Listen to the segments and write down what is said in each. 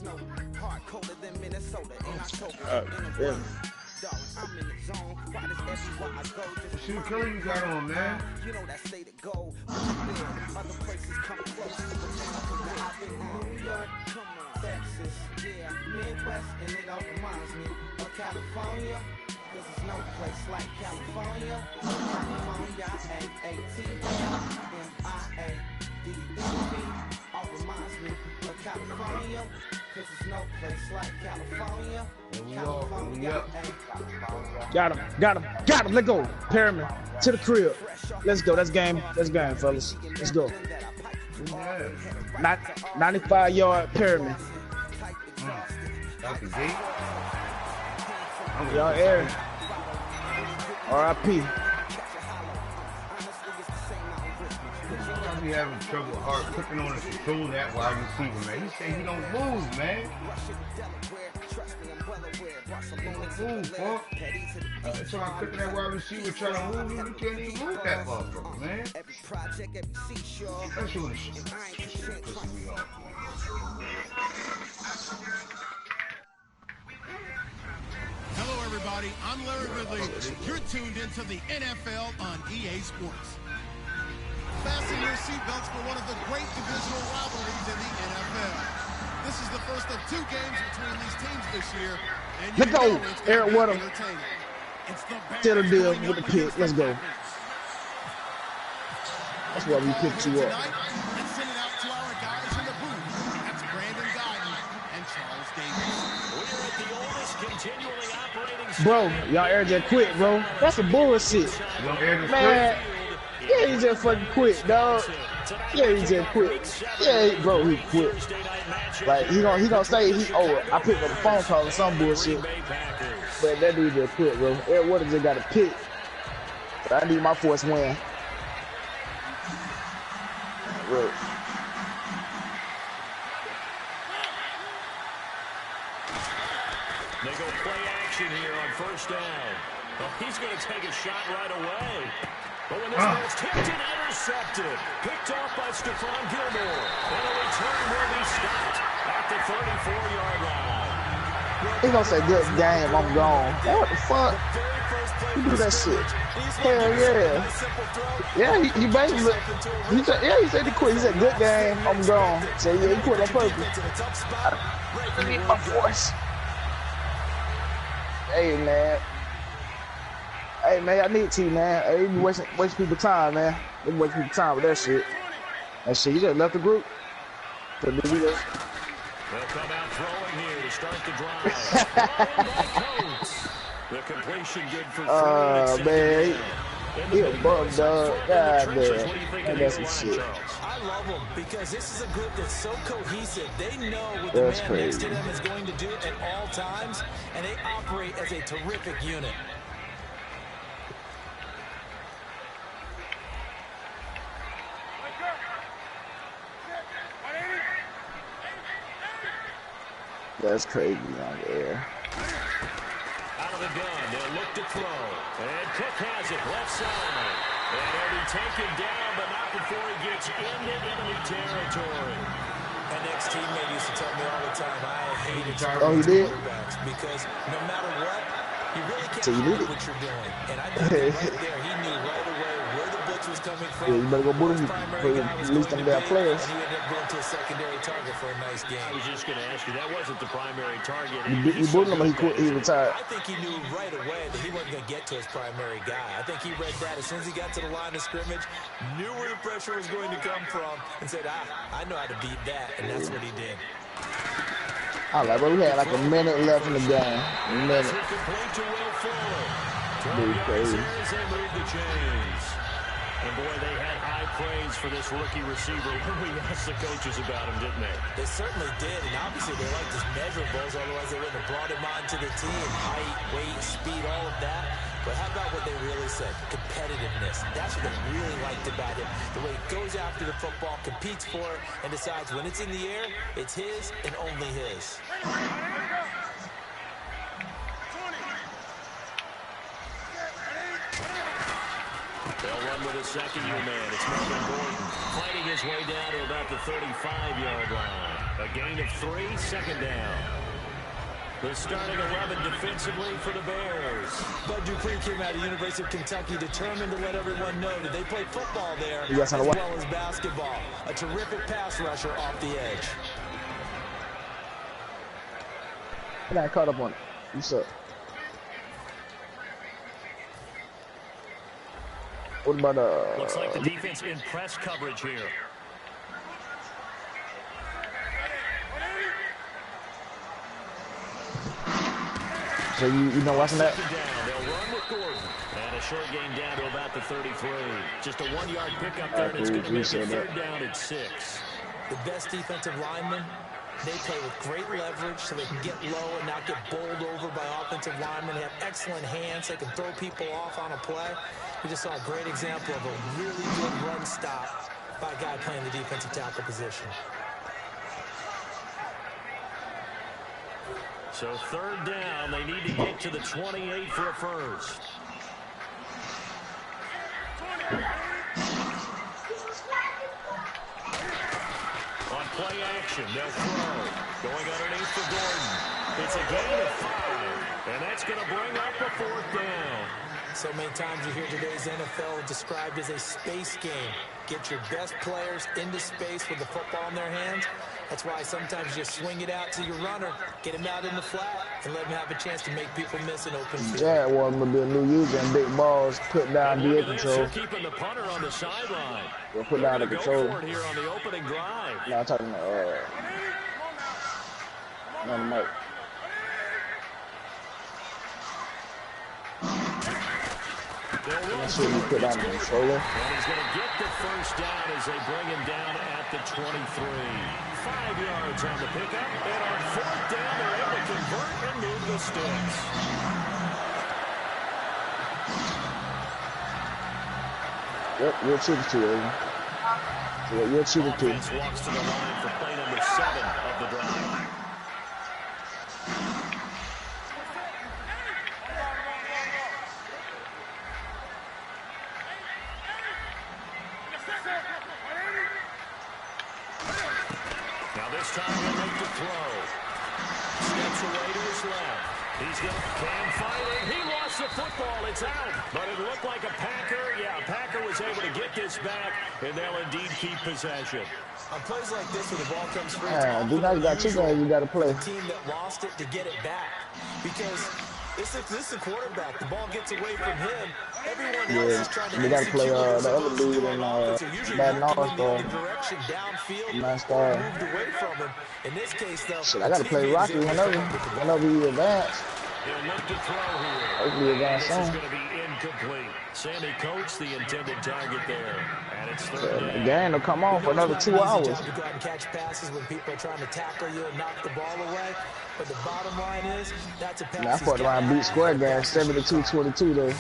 Yeah. What shoe color you got on, man? California, cause there's no place like California. California, A-A-T-M-I-A-D-E-P. All reminds me of California, cause there's no place like California. California, Got him. Let go. Perriman to the crib. Let's go. That's game, fellas. Let's go. 95-yard Perriman. Out the gate. Y'all air. R.I.P. I be having trouble hard clicking on and controlling that wide receiver, man. He say he don't move, man. He don't move, fuck. So I'm clicking that wide receiver trying to move him. You can't even move that motherfucker, man. That's what shit pissing me off, man. Hello, everybody. I'm Larry Ridley. You're tuned into the NFL on EA Sports. Fasten your seatbelts for one of the great divisional rivalries in the NFL. This is the first of 2 games between these teams this year. And let's go, Eric Woodham. Still a deal with the pick. Let's go. That's why we picked you up. Let's send it out to our guys in the booth. That's Brandon Guyton and Charles Davis. We're at the oldest continually operating. Bro, y'all air just quit, bro. That's some bullshit. Man, yeah, he just fucking quit, dog. Yeah, he just quit. Yeah, bro, he quit. Like, he gonna say, I picked up a phone call or some bullshit. But that dude just quit, bro. Eric Woodham just got a pick. But I need my fourth win. Bro. They go play action here on first down. Well, he's going to take a shot right away. But when this ball's tipped and intercepted, picked off by Stephon Gilmore. And a return will be stopped at the 34-yard line. He gonna say, good game, I'm gone. What the fuck? You do that shit. Hell yeah. Yeah, he basically, he said he quit. He said, good game, I'm gone. So yeah, he quit on purpose. I need my force. Hey man, I need to, man. Hey, you be wasting people's time, man. They be wasting people's time with that shit. That shit, you just left the group. They'll come out throwing here to start the drive. The completion good for man. He a bug, dog. God damn. And that's some shit. I love them because this is a group that's so cohesive. They know what the That's man crazy. next to them is going to do at all times, and they operate as a terrific unit. That's crazy on the air. Out of the gun, they'll look to throw. And Cook has it left side. And he'll be taken down, but not before he gets into enemy territory. An ex-teammate used to tell me all the time, I hated Oh, he did? quarterbacks because no matter what, you really can't So you hide did it? what you're doing. And I think right there, he knew right away where the blitz was coming from. Yeah, you better go boot him for at least them damn players. And he ended up going to a secondary target for a nice game. I was just going to ask you, that wasn't the primary target. He booted him and he quit. He retired. I think he knew right away that he wasn't going to get to his primary guy. I think he read that as soon as he got to the line of scrimmage, knew where the pressure was going to come from, and said, I know how to beat that, and that's what he did. I like, bro, we had like a minute left in the game. A minute. Dude, crazy. And boy, they had high praise for this rookie receiver when we asked the coaches about him, didn't they? They certainly did, and obviously they liked his measurables, otherwise they wouldn't have brought him onto the team. Height, weight, speed, all of that. But how about what they really said? Competitiveness. That's what they really liked about him. The way he goes after the football, competes for it, and decides when it's in the air, it's his and only his. They'll run with a second-year man. It's Melvin Gordon fighting his way down to about the 35-yard line. A gain of 3, second down. The starting 11 defensively for the Bears. Bud Dupree came out of the University of Kentucky determined to let everyone know that they play football there Yes, as well as basketball. A terrific pass rusher off the edge. I got caught up on it. You suck. What about Looks like the defense in press coverage here. So you know watching that? They'll run with Gordon. And a short gain down to about the 33. Just a 1-yard pickup there, and it's going to make it third down at 6. The best defensive linemen, they play with great leverage so they can get low and not get bowled over by offensive linemen. They have excellent hands. They can throw people off on a play. We just saw a great example of a really good run stop by a guy playing the defensive tackle position. So third down, they need to get to the 28 for a first. On play action, they'll throw. Going underneath for Gordon. It's a gain of 5, and that's going to bring up a 4th down. So many times you hear today's NFL described as a space game. Get your best players into space with the football in their hands. That's why sometimes you swing it out to your runner, get him out in the flat, and let him have a chance to make people miss an open field. Yeah, well, I'm going to be a new user and big balls, put down DA control. Keeping the punter on the sideline. We'll put down the control. Go for it here on the opening drive. No, I'm talking about, on the mic. That's what you put down the controller. And he's going to get the first down as they bring him down at the 23. 5 yards on the pickup. And on 4th down, they're able to convert and move the sticks. Yep, you'll shoot it to you, Irvin. So you'll shoot it to you. Offense walks to the line for play number 7 of the drive. Now this time he'll make the throw. Steps away to his left. He's going to can find it. He lost the football. It's out. But it looked like a Packer. Yeah, Packer was able to get this back, and they'll indeed keep possession. On plays like this where the ball comes free, Do not got 2 games you got to play. the team that lost it to get it back. Because this is the quarterback. The ball gets away from him. Everyone else is trying to you got to play the other dude in Madden All-Star. Moved away from him. In this case, though, Shit, I got to play Rocky whenever he advance. He'll look to throw here. Hopefully advance This is soon. going to be incomplete. Sammy Coates, the intended target there. And it's third The down. game will come on for another 2 hours. To go out and catch passes when people are trying to tackle you and knock the ball away. But the bottom line is, that's a pass. Now, I fought around beat square game 72-22 though.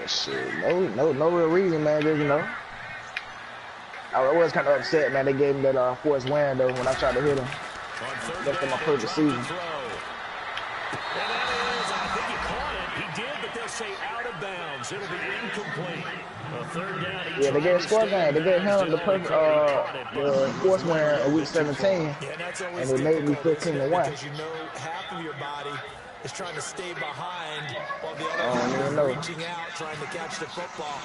Shit, no real reason, man. Just, you know, I was kind of upset, man. They gave me that forced win though when I tried to hit him. That's for my first season. And that is, I think he caught it. He did, but they'll say out of bounds. It'll be incomplete. A third down. Yeah, they gave score game. They gave him the forced win in week 17, and it made me 15-1. Because you know half of your body is trying to stay behind while the other half is reaching out, trying to catch the football.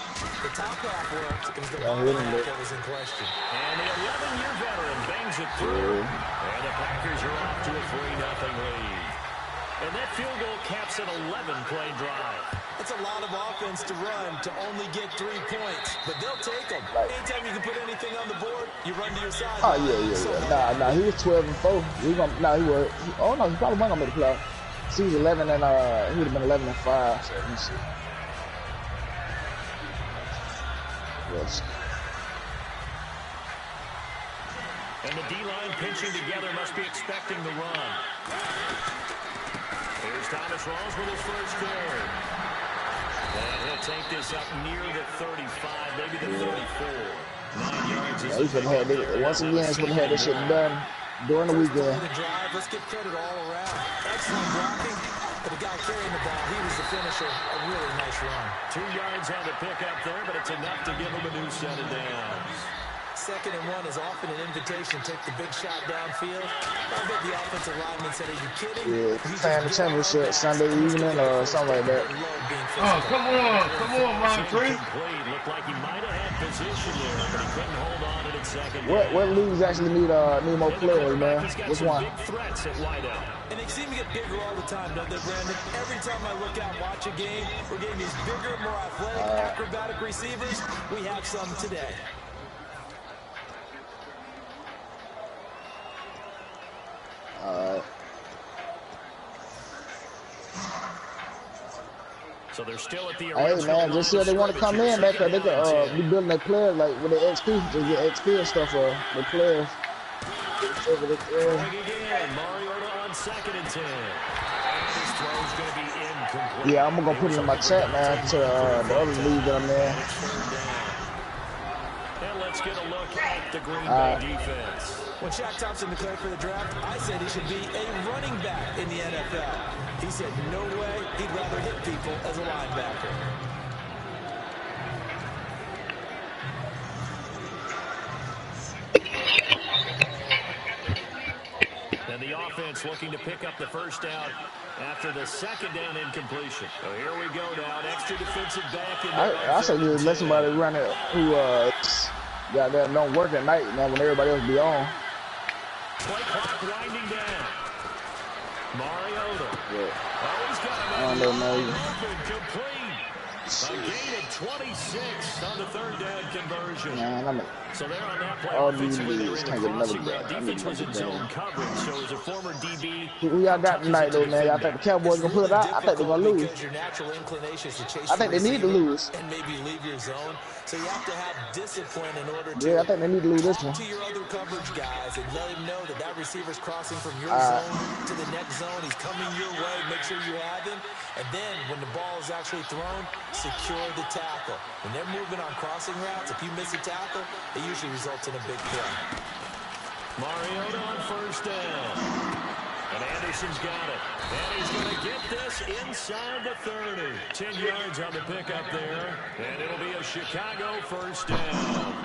The top half works. It was the bottom half that was in question. And the 11-year veteran bangs it through. And the Packers are off to a 3-0 lead. And that field goal caps an 11-play drive. That's a lot of offense to run to only get 3 points, but they'll take them. Anytime you can put anything on the board, you run to your side. Oh yeah. Nah, he was 12-4. He was. Oh no, he probably wasn't gonna make the playoff. So he was 11 and he would have been 11-5. So let me see. Yes. And the D-line pinching together must be expecting the run. Here's Thomas Rawls with his first carry. And he'll take this up near the 35, maybe the 34. 9 yards. Yeah, he could have had this, once again, he would have had this shit done during the weekend. The drive, let's give credit all around. Excellent blocking, But the guy carrying the ball, he was the finisher. A really nice run. 2 yards on the pickup there, but it's enough to give him a new set of downs. 2nd and 1 is often an invitation to take the big shot downfield. I bet the offensive lineman said, "Are you kidding?" Yeah, playing the championship Sunday evening or something like that. Oh, come on, Moncrief. Looked like he might have had position there, but he couldn't hold on to it 2nd. What leagues actually need more players, man? Which one? Big threats at wideout. And they seem to get bigger all the time, don't they, Brandon? Every time I look out and watch a game, we're getting these bigger, more athletic, acrobatic receivers. We have some today. So they're still at the hey man, just see they want to come in, man, because they could be building their players like with the XP, just get XP and stuff for the players. Mariota on 2nd and 10. His throw's going to be incomplete. Yeah, I'm gonna put it in my chat, man, to the other league that I'm in. And let's get a look at the Green Bay defense. When Shaq Thompson declared for the draft, I said he should be a running back in the NFL. He said no way, he'd rather hit people as a linebacker. And the offense looking to pick up the first down after the 2nd down incompletion. So here we go now, an extra defensive back in there. I say just let somebody run it who got that don't work at night, man, when everybody else be on. Play clock winding down. Mariota. Yeah. Oh, he's got I don't know, man. complete. A gain of 26 on the 3rd down conversion. Man, so they're on that play. all these leagues can't get another route. Defense was in zone coverage, so as a former DB. Who y'all got tonight, though, man? Y'all think the Cowboys gonna pull it out? I think they're gonna lose. I think they need to lose. And maybe leave your zone. So you have to have discipline in order to. Yeah, I think they need to lose this one. To your other coverage guys and let him know that that receiver's crossing from your zone to the next zone. He's coming your way. Make sure you have him. And then when the ball is actually thrown, secure the tackle. When they're moving on crossing routes, if you miss a tackle, it usually results in a big play. Mariota on 1st down. And Anderson's got it. And he's going to get this inside the 30. 10 yards on the pickup there. And it'll be a Chicago 1st down.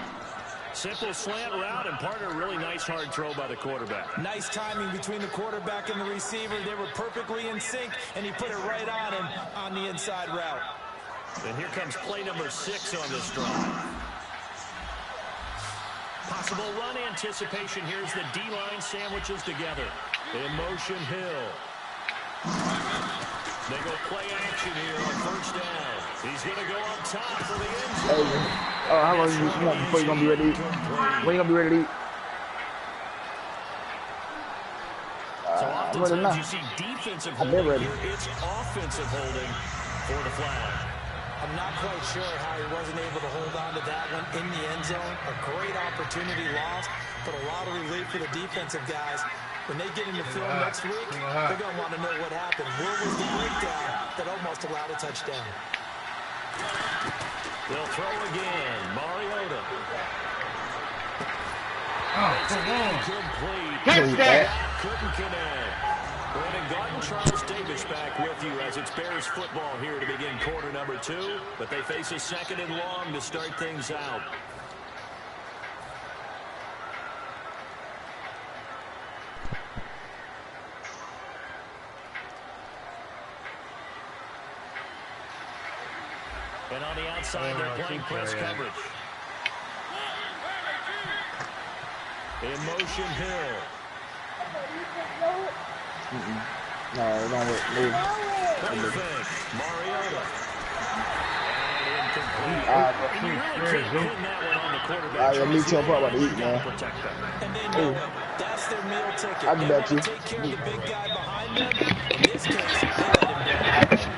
Simple slant route and part of a really nice hard throw by the quarterback. Nice timing between the quarterback and the receiver. They were perfectly in sync, and he put it right on him on the inside route. And here comes play number 6 on this drive. Possible run anticipation. Here's the D-line sandwiches together. In motion, Hill. They go play action here on 1st down. He's going to go up top for the end zone. Hey, how long you want before you're going to be ready to eat? When you going to be ready to eat? So I'm ready now. you see defensive I've been holding. ready. Here it's offensive holding for the flag. I'm not quite sure how he wasn't able to hold on to that one in the end zone. A great opportunity lost, but a lot of relief for the defensive guys. When they get in the film next week, they're going to want to know what happened. Where was the breakdown that almost allowed a touchdown? They'll throw again. Mariota. Oh, come on. Complete. Catch that. Couldn't connect. Brandon Garden, Charles Davis back with you as it's Bears football here to begin quarter number 2. But they face a 2nd and long to start things out. And on the outside, they're playing press coverage. In motion, Hill. No, don't move. Perfect. Mariota. And Alright, incomplete. You really can't pin that one on the quarterback. me too. I'm about to eat, man. Protect them. And they know it. That's their meal ticket. I can bet you. Take care of the big guy behind them. In this case, they let him down.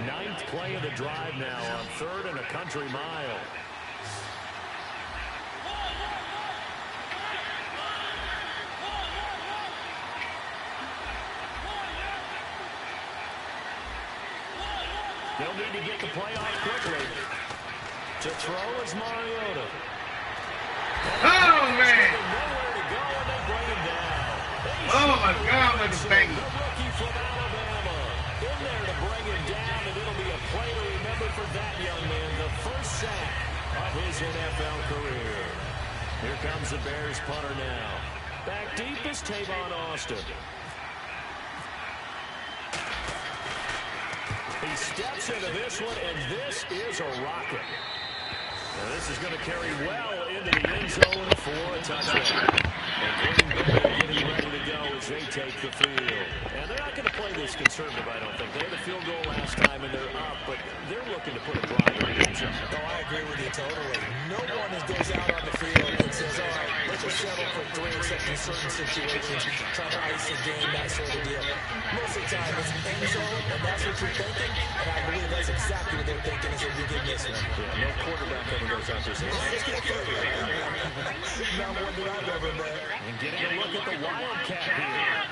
Ninth play of the drive now on 3rd and a country mile. They'll need to get the play off quickly. To throw is Mariota. Oh, man. Nowhere to go, and they bring him down. Oh, my God, look at Banger. The rookie from Alabama. In there to bring him down, and it'll be a play to remember for that young man. The first sack of his NFL career. Here comes the Bears punter now. Back deep is Tavon Austin. He steps into this one, and this is a rocket. Now this is going to carry well into the end zone for a touchdown. And Green Bay getting ready to go as they take the field. And they're not going to play this conservative, I don't think. They had a field goal last time, and they're up, but they're looking to put a drive in the end zone. No, I agree with you totally. No one goes out on the field and says, all right, let's just settle for 3 except in certain situations, trying to ice a game, that sort of deal. Most of the time, it's end zone, and that's what you're thinking, and I believe that's exactly what they're thinking as we get this one. Yeah, no quarterback ever goes out there saying, let's get through. Not one that I've ever met. And getting a look at the Wildcat here.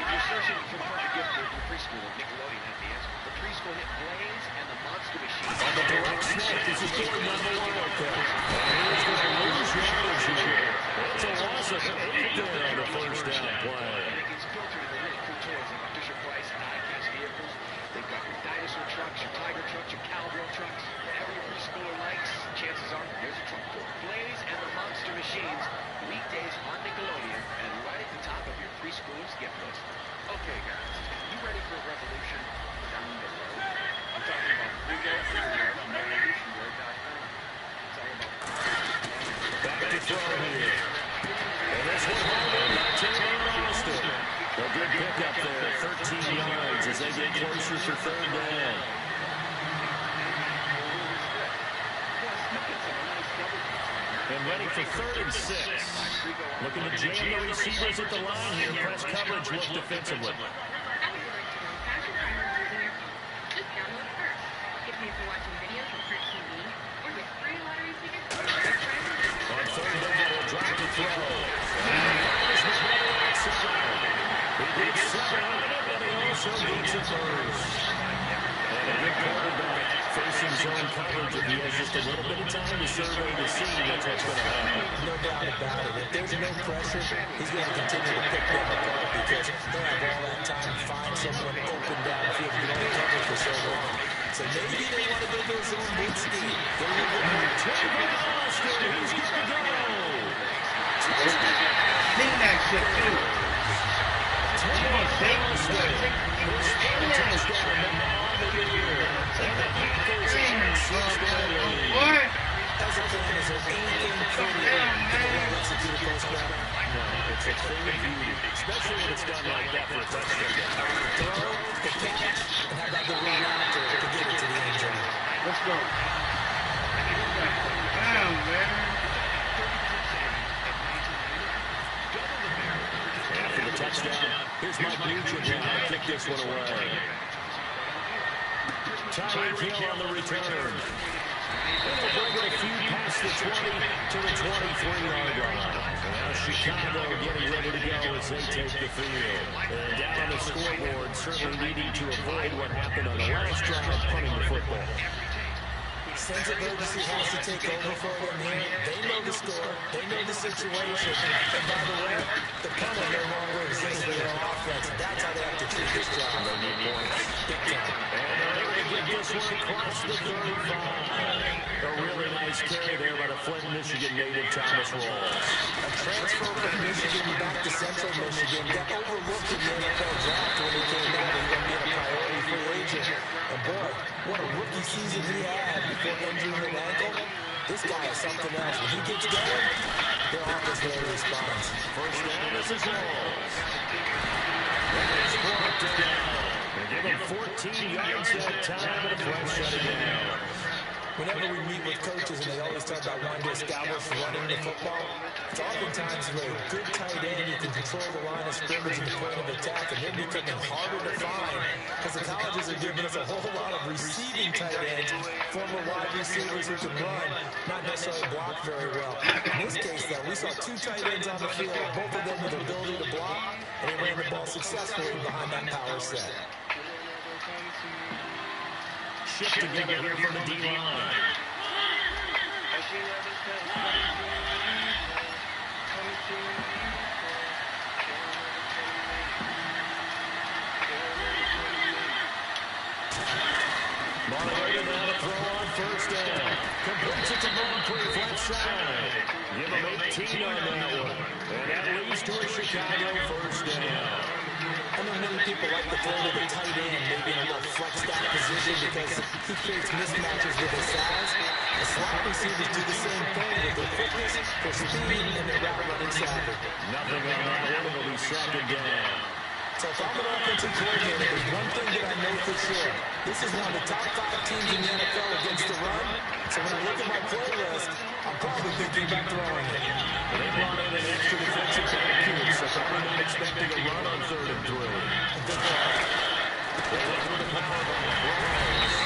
You're searching for the perfect gift for your preschool. Nickelodeon has the answer. The preschool hit Blaze and the Monster Machine. On the direct snap, this is going on the Wildcat. And he's going to lose yardage here. It's a loss of 8 there on the first down play. And it gets filtered in the really cool toys like Fisher-Price and die-cast vehicles. They've got your dinosaur trucks, your tiger trucks, your cowgirl trucks. Whatever your preschooler likes, chances are there's a truck for it. Blaze and the Monster Machines. Weekdays on Nickelodeon and right at the top of your preschooler's gift list. Okay, guys, you ready for a revolution down the road? I'm talking about BigQadeer's.com. It's all about Back to throw here. And this one home in by Tavon Austin. A good pickup there, 13 yards as they get closer for third down. And ready for 3rd and 6. Looking to jam the receivers at the line here. Press coverage, look defensively. On 3rd down, he'll drop the throw. He gets 7 on it, and he also needs a first. And a good quarterback facing zone coverage. If he has just a little bit of time to survey the scene, that's what's going to happen. No doubt about it. If there's no pressure, he's going to continue to pick them apart because they'll have all that time to find someone open downfield. You don't cover for so long. So maybe they want to go to his own big scheme. Tavon Austin, he's going to go. Sing that shit, too. Tavon Austin, his 3rd touchdown now on the year. And the Panthers are 6-0. What? As a fan, is there anything prettier than the way they execute a post route? No, it's a thing of beauty, especially when it's done like that for a touchdown. Throw, the catch, and how about the run after to get it to the end zone? Let's go. Damn, man. After the touchdown, here's Mike Nugent now to kick this one away. Tyreek Hill on the return. They'll bring it a few past the 20 to the 23-yard line. Now Chicago getting ready to go as they take the field. And down on the scoreboard, certainly needing to avoid what happened on the last drive, punting the football. Sense of urgency has to take over for them here. They know the score. They know the situation. And by the way, the punter no longer exists in their offense. That's how they have to treat this job. They need points. Big time. And they're going to get this one across the 35. A really nice carry there by the Flint, Michigan native Thomas Rawls. A transfer from Michigan back to Central Michigan got overlooked in the NFL draft when he came down and going to be a priority free agent. And boy, what a rookie season he had before injuring an ankle. This guy is something else. When he gets going, their offense really responds. First down, this is Rawls. That is brought down. They give him 14 yards that time, and a flag shut it down. Whenever we meet with coaches and they always talk about wanting to establish running the football, it's oftentimes with a good tight end you can control the line of scrimmage and the point of attack, and they're becoming harder to find because the colleges are giving us a whole lot of receiving tight ends, former wide receivers who can run, not necessarily block very well. In this case, though, we saw 2 tight ends on the field, both of them with the ability to block, and they ran the ball successfully behind that power set. ship together here from the D-line. Marley now to throw on first down. Completes it to Moncrief left side. Give him 18 on that one. And that leads to a Chicago first down. I know many people like to throw to the tight end, maybe in a little flexed out position because he creates mismatches with his size. The slot receivers do the same thing with their quickness, their speed, and their route running savvy. Nothing on that one. It'll be second down. So if I'm an offensive coordinator, there's one thing that I know for sure. This is one of the top 5 teams in the NFL against the run. So when I look at my play list, I'm probably thinking about throwing it. They brought in an extra defensive back here, so probably not expecting a run on 3rd and 3. They look for the power on the Browns.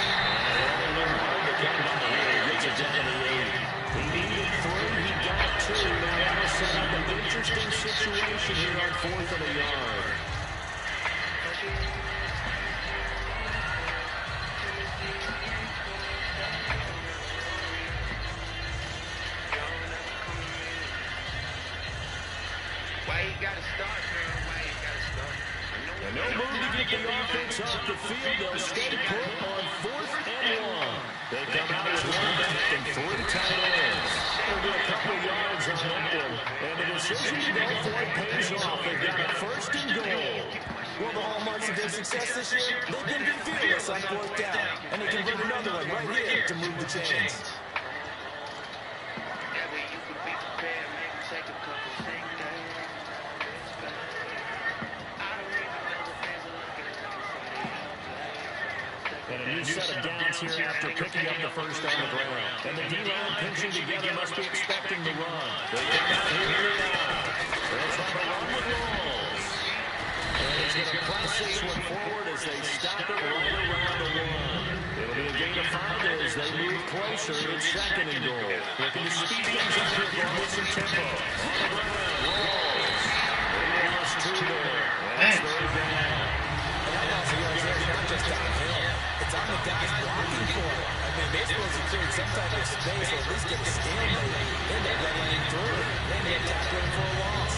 Gets it down to the 8. He needed 3, he got 2. Now that'll set up an interesting situation here on 4th and a yard. And no move to get the offense off the field. They'll stay put on 4th and 1. They come out with 1 back and 3 tight ends. They'll get a couple yards on that one. And the decision to go for it pays off. They've got a 1st and goal. Well, the hallmarks of their success this year, they've been fearless on 4th down. And they convert another one right here to move the chains. And a new set of downs here after picking up the first on the ground. And the D-line pinching together must be expecting the run. They come out here now. They'll try to run with Rolls. And he's going to press this one forward as they stop it right around the 1. It'll be a gain of 5 as they move closer. It's 2nd and goal. Looking to speed things up here, going with some tempo. On the ground, Rolls. They lost 2 there. That's 3rd down. And that also is not just downhill. It's on the guys blocking for it. I mean, they're supposed to create some type of space or at least get a stalemate. Then they're letting him through. Then they're tackling for a loss.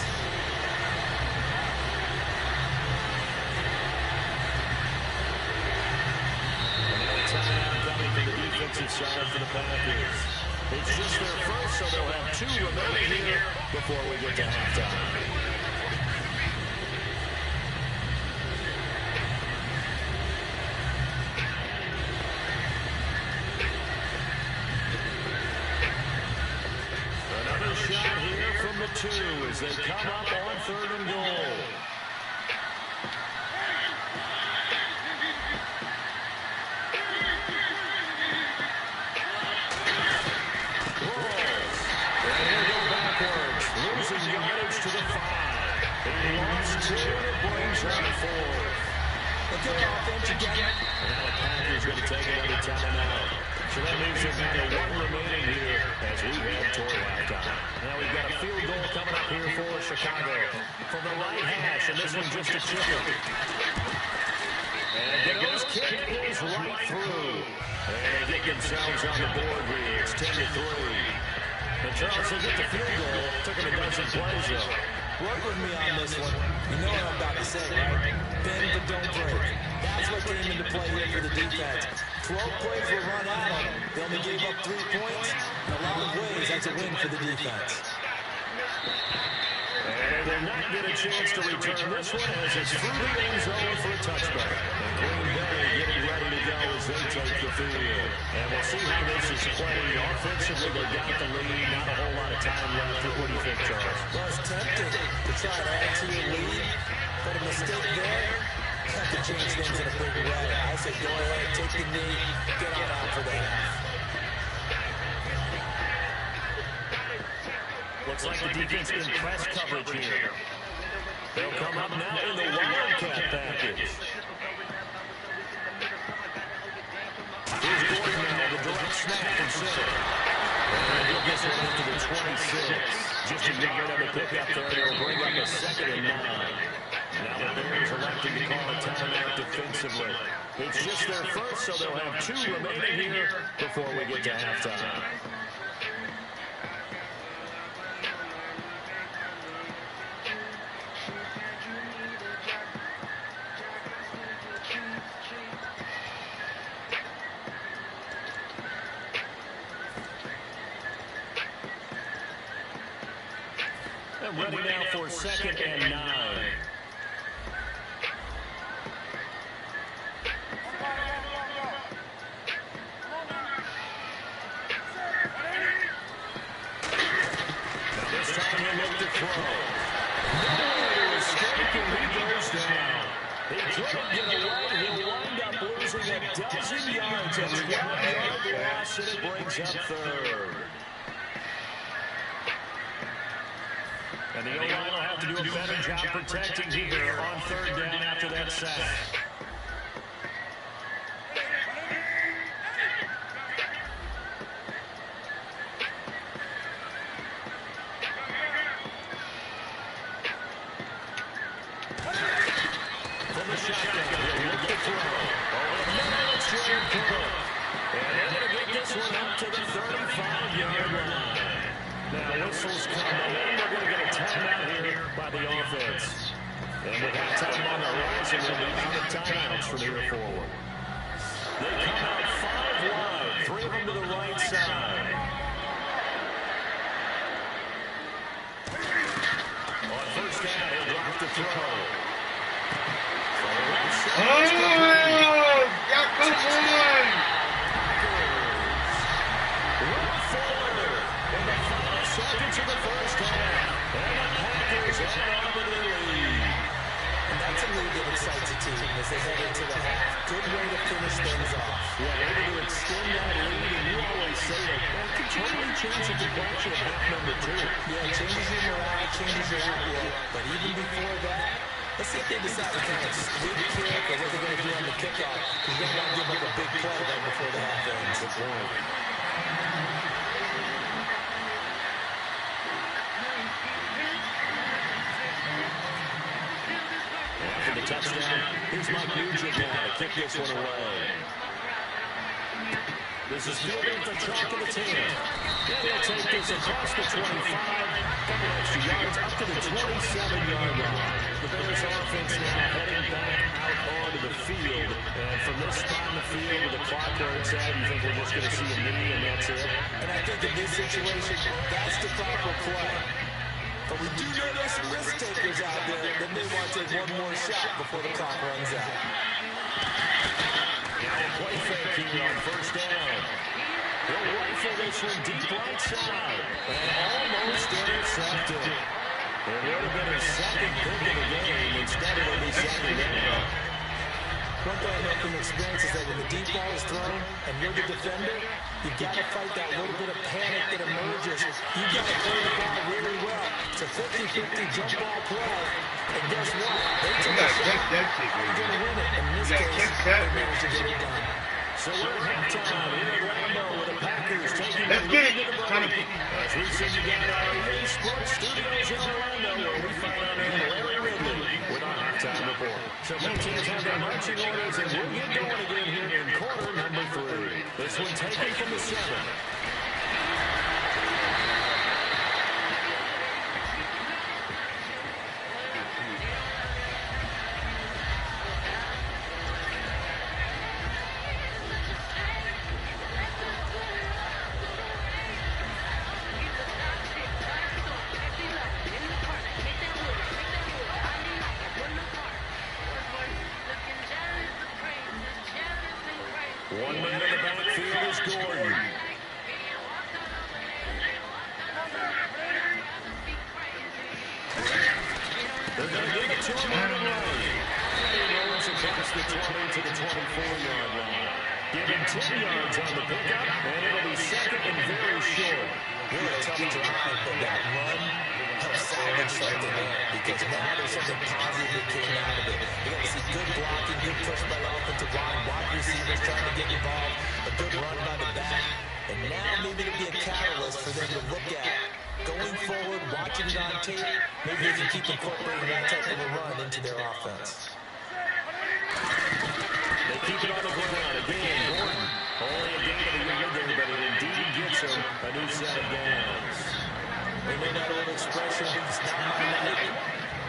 Another timeout coming from the defensive side for the Packers. It's just their first, so they'll have 2 remaining here before we get to halftime. Shot here from the 2 as they come up on 3rd and goal. Rolls. And he'll go backwards, losing yardage to the 5. He lost 2 and it brings up 4. A good offense again. And now the Packers going to take another timeout. So that means they've got 1 remaining here as we head toward halftime. Now we've got a field goal coming up here for Chicago from the right hash, and this one just a chipper. And Goodell's kick is right through. And they get themselves on the board here. It's 10-3. And Charles will get the field goal. Took him a dozen plays, though. Work with me on this one. You know what I'm about to say, right? Bend but don't break. That's what came into play here for the defense. 12 plays were run at them. They only gave up 3 points. In a lot of ways, that's a win for the defense. And they will not get a chance to return this one as it's through the end zone for a touchback. And Green Bay getting ready to go as they take the field. And we'll see how this is played. Offensively, they got the lead. Not a whole lot of time left. What do you think, Charles? Well, it's tempting to try to add to your lead, but a mistake there have to change things in a big way. I say go ahead, take the knee, get on out for the half. Looks like the defense in press coverage here. They'll come up now in the Wildcat package. Here's Gordon now, the direct snap and center. And he'll get one into the 26. Just a yard on the pickup there. They'll bring up a 2nd and 9. Now the Bears electing to call a timeout defensively. It's just their first, so they'll have 2 remaining here before we get to halftime. And ready now for 2nd and 9. He couldn't get away. He'll wind up losing a dozen yards at 12-yard loss, and it brings up 3rd. And the O-line will have to do a better job protecting here on 3rd down after that sack. Whistles come, and we're going to get a timeout here by the offense. And with that time on the horizon, we'll be out of timeouts from here forward. They come out 5 wide, 3 of them to the right side. On 1st down, he'll drop the throw. Got one! Seconds of the first half, and the Packers head on to the lead. And that's a lead that excites a team as they head into the half. Good way to finish things off. Yeah, able to extend that lead, and you always say that can totally change the complexion of half number 2. Yeah, it changes your morale, changes your outlook. But even before that, let's see if they decide to kind of sweep kick or what they're going to do on the kickoff. Because they're going to give up a big play right before the half ends. Good point. The touchdown. Here's Mike Nugent now to kick this one away. This is fielded at the chalk of the 10. And he'll take this across the 25. Couple extra yards up to the 27-yard line. The Bears offense now heading back out onto the field. And from this spot in the field with the clock where it's at, you think we're just going to see a knee and that's it? And I think in this situation, that's the proper play. But we do know there's some risk takers out there that may want to take one more shot before the clock runs out. Now a play fake here on 1st down. He'll rifle this one deep right side. And almost intercepted. It would have been his 2nd pick of the game. Instead it will be 2nd down. One thing I know from experience is that when the deep ball is thrown and you're the defender, you've got to fight that little bit of panic that emerges. You've got to play the ball really well. It's a 50-50 jump ball play. And guess what? They took a shot. They're going to win it. In this case, they managed to get it done. So we're at halftime in Orlando with the Packers taking Let's get it. As we send you down to our EA Sports Studios in Orlando, where we find our man Larry Ridley with our halftime report. So both teams have their marching orders, and we'll get going again here in quarter number 3. This one taken from the 7. One man in the backfield is Gordon. They're going to give it to him on the right. He rolls across the 20 to the 24-yard line. Give him 10 yards on the pickup, and it'll be 2nd and very short. Really a tough drive, but that run helps salvage something there because now there's something positive that came out of it. You got to see good blocking, good push by the offensive line, wide receivers trying to get involved, a good run by the back, and now maybe it'll be a catalyst for them to look at. Going forward, watching it on tape, maybe they can keep incorporating that type of a run into their offense. They keep it on the ground. Again, Gordon. Only a gain of a yard there, but it indeed gets him a new set of downs. We know that old expression, it's not my night.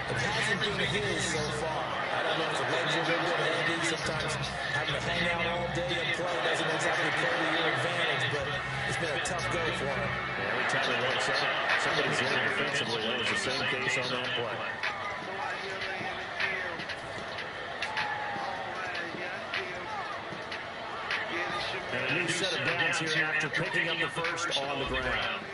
It hasn't been his so far. I don't know if the legs are a little bit heavy. Sometimes having to hang out all day and play doesn't exactly play to your advantage, but it's been a tough go for him. Every time he works out, somebody's in defensively. That was the same case on that play. And a new set of downs here after picking up the first on the ground.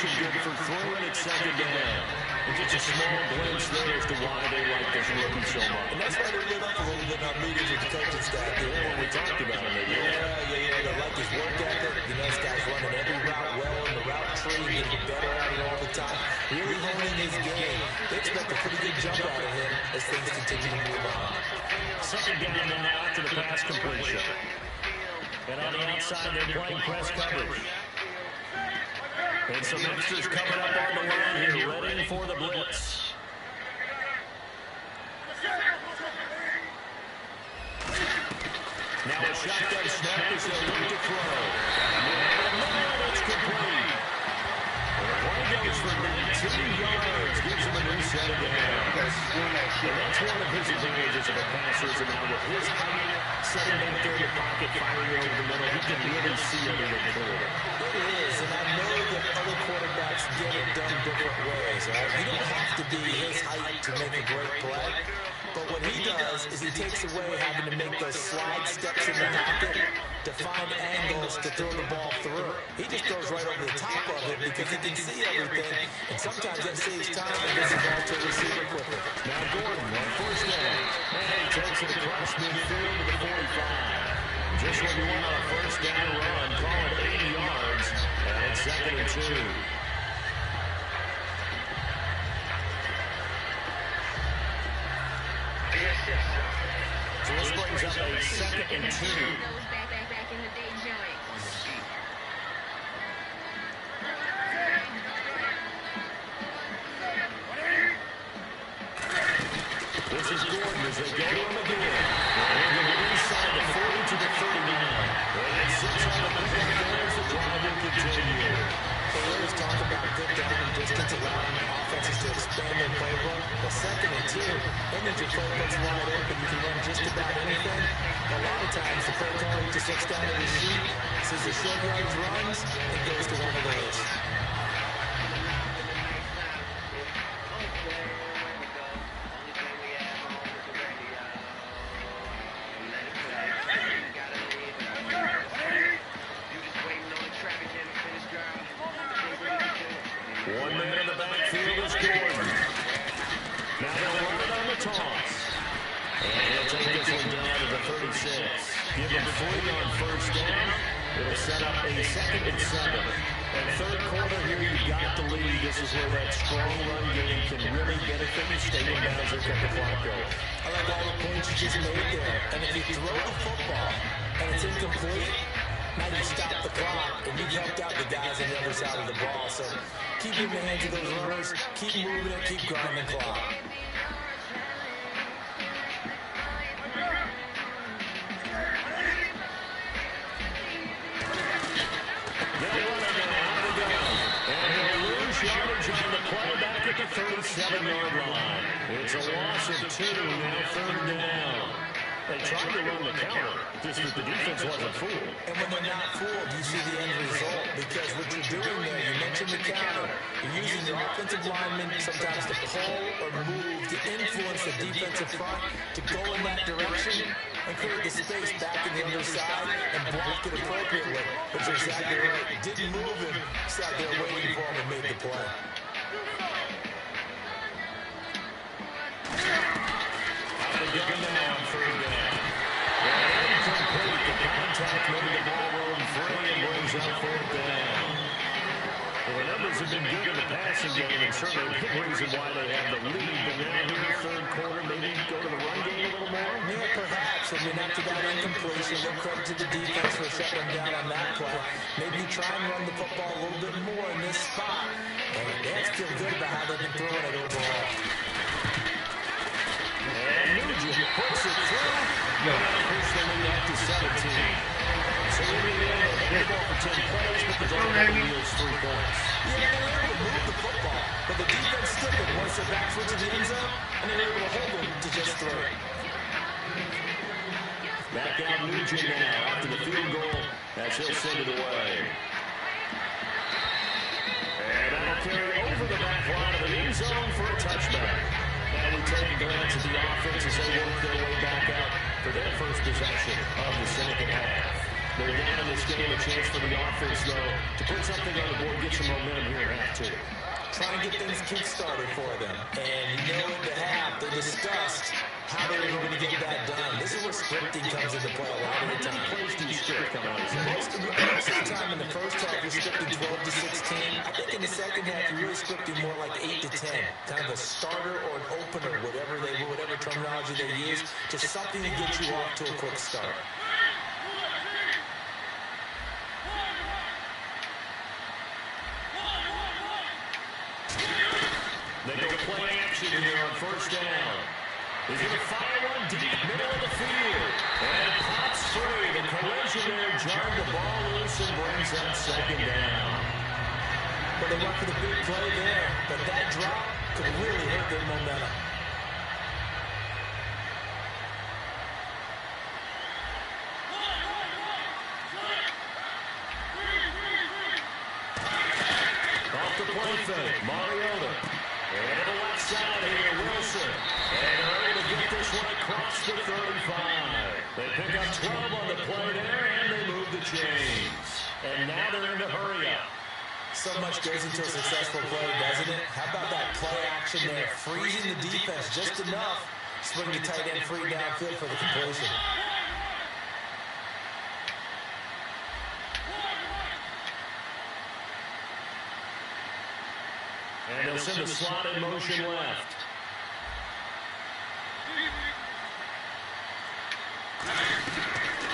Good for throwing at second down. And just a small glimpse there as to why they like this rookie so much. And that's why they lit up a little bit in our meetings with the coaching staff. Yeah, when we talked about him. They like his work ethic. You know, this guy's running every route well in the route tree, getting better at it all the time. Really honing his game. They expect a pretty good jump out of him as things continue to move on. Second down now after the pass completion. And on the outside, they're playing press coverage. And some extras coming up on the line here, ready for the blitz. Now a shotgun snap as they look to throw. And it's complete. And the play goes for 19 yards, gives him a new set of downs. And that's one of his advantages of a passer is now with his height, setting back there in the pocket, firing over the middle. He can really see everything clear. It is, and I know that other quarterbacks get it done different ways. Right? You don't have to be his height to make a great play. But what he does is he takes away having to make those slide steps in the pocket to find angles to throw the ball through. He just throws right over the top of it because he can see everything, and sometimes that saves time and gets the ball to a receiver quicker. Now Gordon on first down. And he takes it across midfield to the 45. Just what you want on a first down run. Call it 80 yards. And it's 2nd and 2. So this brings up a 2nd and 2. This is Gordon as they go to him again. And on the inside, the 40 to the 39. And it sits on the back as the drive will continue. They always talk about good down and distance, allowing offenses to expand their playbook. The 2nd and 2, that means your playbook's wide open. You can run just about anything. A lot of times, the play caller just looks down at his sheet, sees the short yards runs, and goes to one of those. One man in the backfield is Gordon. Now they'll run it on the toss. And he'll take this one down to the 36. Give him 3 on first down. It'll set up a 2nd and 7. And third quarter here, you've got the lead. This is where that strong run game can really benefit you. Stay in bounds and cut the clock going. I like all the points you just made there. And if you throw the football and it's incomplete, now you stop the clock, and you've helped out the guys on the other side of the ball. So keep in the hands of those runners, keep moving it, keep grinding the clock. They're running now. Out to go. And he'll lose yardage on the play back at the 37-yard line. It's a loss of 2, now 3rd down. They tried to run the counter, just that the defense wasn't fooled. And when they're not fooled, you see the end result. Because what you're doing there, you mentioned the counter. You're using your offensive linemen sometimes to pull or move to influence the defensive front to go in that direction and create the space back in the underside and block it appropriately. But you're exactly right. Didn't move him, sat there waiting for him and made the play. Out of the gun now on 3rd down. And incomplete. The contact moving the ball rolling free and brings up 4th down. Well, the numbers have been good in the passing game, and certainly a big reason why they have the lead. But now here, 3rd quarter, maybe go to the run game a little more? Yeah, perhaps. And Maybe after that incompletion, a little credit to the defense for shutting them down on that play. Maybe try and run the football a little bit more in this spot. And they have to feel good about how they've been throwing it overall. And Nugent puts it through. And push the lead up to 17. So in the end, they had the ball for 10 plays, but the drive yields 3 points. Yeah, they were able to move the football, but the defense still did once their back foot to the end zone, and they were able to hold them to just throw it. Back out Nugent now after the field goal as he'll send it away. And that'll carry over the back line of the end zone for a touchback. And we take a glance at the offense as they work their way back out for their first possession of the second half. They're down in this game, a chance for the offense, though, to put something on the board, get some momentum here in half 2. Try and get things kick-started for them. And you know at the half, they discussed how they were going to get that done. This is where scripting comes into play a lot of the time. Plays do you script come out? Most of the time in the first half, you're scripting 12 to 16. I think in the second half, you're really scripting more like 8 to 10. Kind of a starter or an opener, whatever terminology they use. Just something to get you off to a quick start. They go play action here on first down. He's going to fire one deep, middle of the field. And pops free. The collision there jarred the ball loose and brings up second down. Well, they went for the big play there, but that drop could really hurt their momentum. Off the play fake, Mariota. And to the left side here, Wilson. And they're able to get this one across the 35. They pick up 12 on the play there, and they move the chains. And now they're in a hurry up. So much goes into a successful play, doesn't it? How about that play action there, freezing the defense just enough, swing the tight end free downfield for the completion. And they'll send a slot in motion left.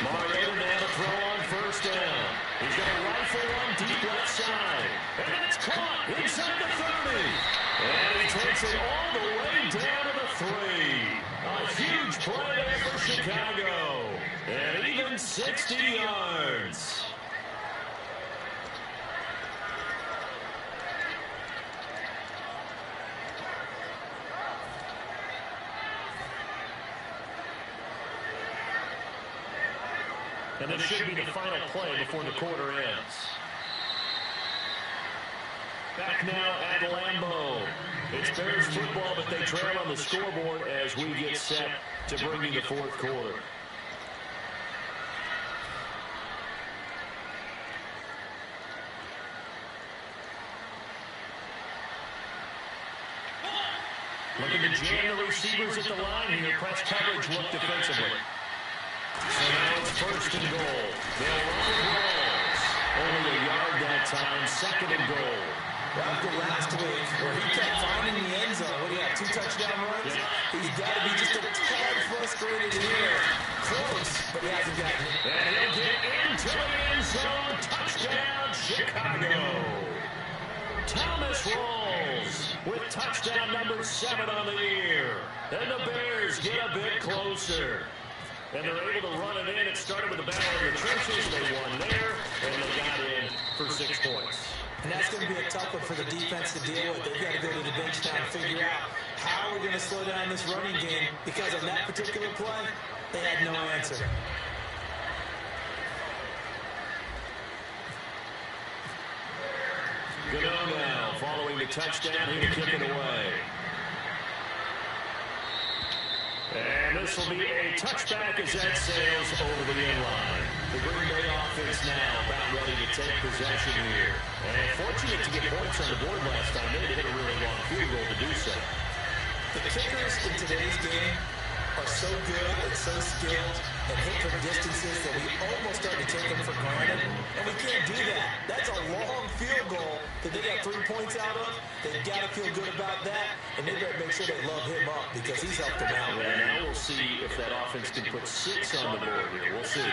Mariota now to throw on first down. He's going to rifle one deep left side. And it's caught inside the 30. And he takes it all the way down to the 3. A huge play there for Chicago. And even 60 yards. And this should be the final play before the quarter ends. Back now at Lambeau. It's Bears football, but they trail on the scoreboard as we get set to bring you the fourth quarter. Looking to jam the receivers at the line here. Press coverage, look defensively. So now it's first and goal. They'll run the balls. Only a yard that time. Second and goal. After last week, where he kept finding the end zone, what do you have, 2 touchdown runs? Yeah. He's got to be just a tad frustrated here. Close, but he hasn't gotten it. And he'll get into the end zone. Touchdown, Chicago. Thomas rolls with touchdown number 7 on the year. And the Bears get a bit closer. And they're able to run it in. It started with a battle in the trenches. They won there, and they got in for 6 points. And that's going to be a tough one for the defense to deal with. They've got to go to the bench now and figure out how we're going to slow down this running game, because on that particular play, they had no answer. Gano now, following the touchdown, he can kick it away. And this will be a touchback as that sails over the end line. The Green Bay offense now about ready to take possession here. And fortunate to get points on the board last time. They hit a really long field goal to do so. The kickers in today's game are so good and so skilled. and hit from distances that we almost start to take them for granted. And we can't do that. That's a long field goal that they got 3 points out of. They've got to feel good about that, and they better make sure they love him up because he's helped them out. And now we'll see if that offense can put 6 on the board here. We'll see.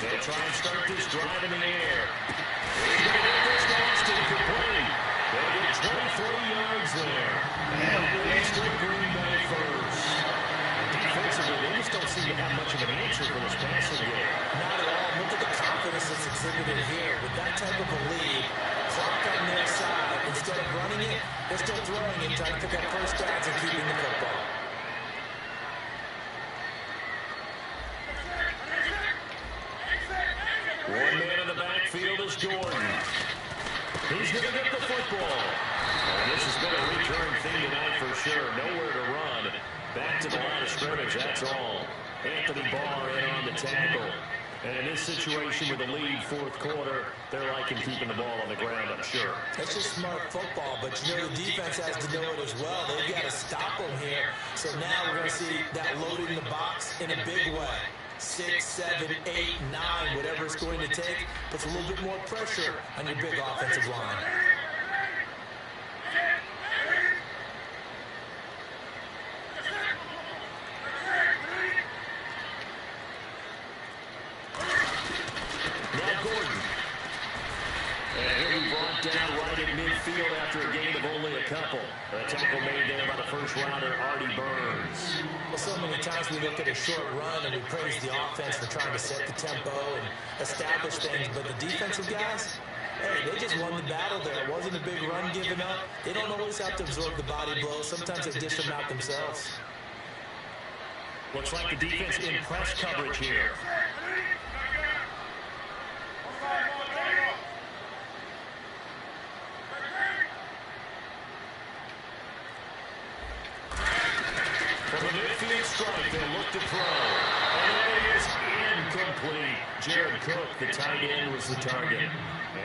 They'll try and start this drive in the air. He's going to get this lost incomplete. They'll get 23 yards there. And leads to Green Bay first. Defensively, they just don't seem to have much of an answer for this passing game. Not at all. Look at the confidence that's exhibited here. With that type of a lead, clock on their side, instead of running it, they're still throwing it, trying to pick up first downs and keeping the football. One man in the backfield is Gordon. He's going to get the football. And this has been a recurring theme tonight for sure. Nowhere to run. Back to the line of scrimmage, that's all. Anthony Barr in on the tackle. And in this situation with the lead fourth quarter, they're liking keeping the ball on the ground, I'm sure. That's just smart football, but you know the defense has to know it as well. They've got to stop them here. So now we're going to see that loading the box in a big way. 6, 7, 8, 9, whatever it's going to take, puts a little bit more pressure on your big offensive line. Now Gordon. And he'll be brought down right at midfield after a gain of only a couple. A tackle made there by the first rounder, Artie Burns. Well, so many times we look at a short run and we praise the offense for trying to set the tempo and establish things, but the defensive guys, hey, they just won the battle there. It wasn't a big run given up. They don't always have to absorb the body blows. Sometimes they dish them out themselves. Looks like the defense in press coverage here. From the midfield strike, they look to throw. And it is incomplete. Jared Cook, the tight end, was the target.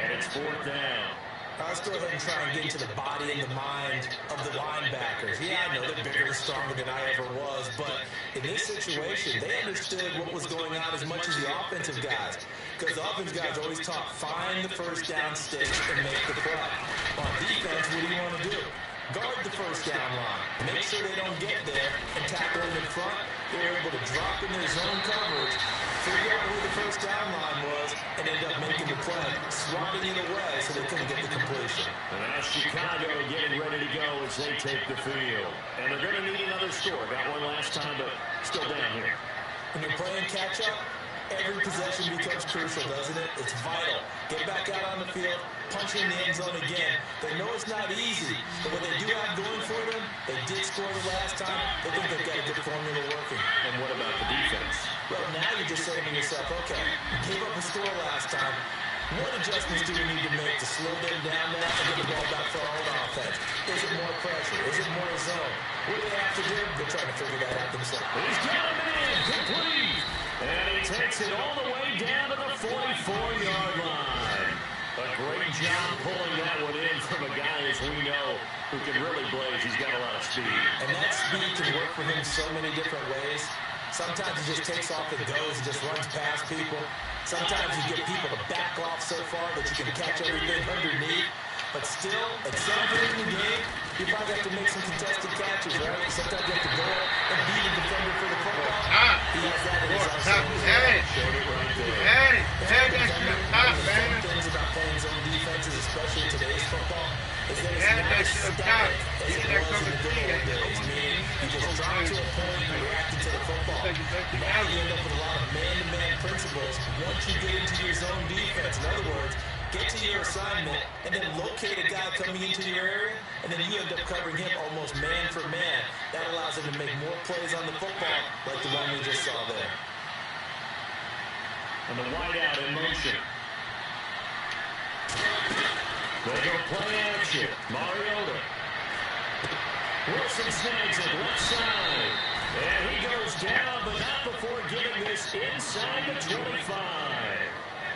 And it's 4th down. Let's go ahead and try and get into the body and the mind of the linebackers. Yeah, I know they're bigger and stronger than I ever was, but in this situation, they understood what was going on as much as the offensive guys. Because the offensive guys always talk, find the first down sticks and make the play. On defense, what do you want to do? Guard the first down line. Make sure they don't get there and tackle them in front. They're able to drop in their zone coverage, figure out where the first down line was, and end up making the play, swatting it away so they couldn't get the completion. And that's Chicago getting ready to go as they take the field. And they're going to need another score. Got one last time, but still down here. When you're playing catch-up, every possession becomes crucial, doesn't it? It's vital. Get back out on the field, punch in the end zone again. They know it's not easy, but what they do have going for them, they did score the last time. They think they've got a good formula working. And what about the defense? Well, now you're just saying to yourself, okay, you gave up a score last time. What adjustments do we need to make to slow them down now and get the ball back for our own offense? Is it more pressure? Is it more zone? What do they have to do? They're trying to figure that out themselves. He's got a man, complete. And he takes it all the way down to the 44-yard line. A great job pulling that one in from a guy, as we know, who can really blaze. He's got a lot of speed. And that speed can work for him so many different ways. Sometimes he just takes off and goes and just runs past people. Sometimes you get people to back off so far that you can catch everything underneath. But still, at some point in the game, you probably have to make some contested catches, right? Sometimes you have to go and beat a defender for the football. He has that in his arsenal. Showed it right there. Some things about playing zone defenses, especially in today's football, is that it's not as static as it was in the good old days. Meaning, you just drop to a point, you react to the football. Now you end up with a lot of man-to-man principles once you get into your zone defense. In other words, get to your assignment, and then locate a guy coming into your area, and then you end up covering him almost man for man. That allows him to make more plays on the football, like the one we just saw there. And the wideout in motion. They go play action. Mariota. Wilson snags it left side. And he goes down, but not before getting this inside the 25.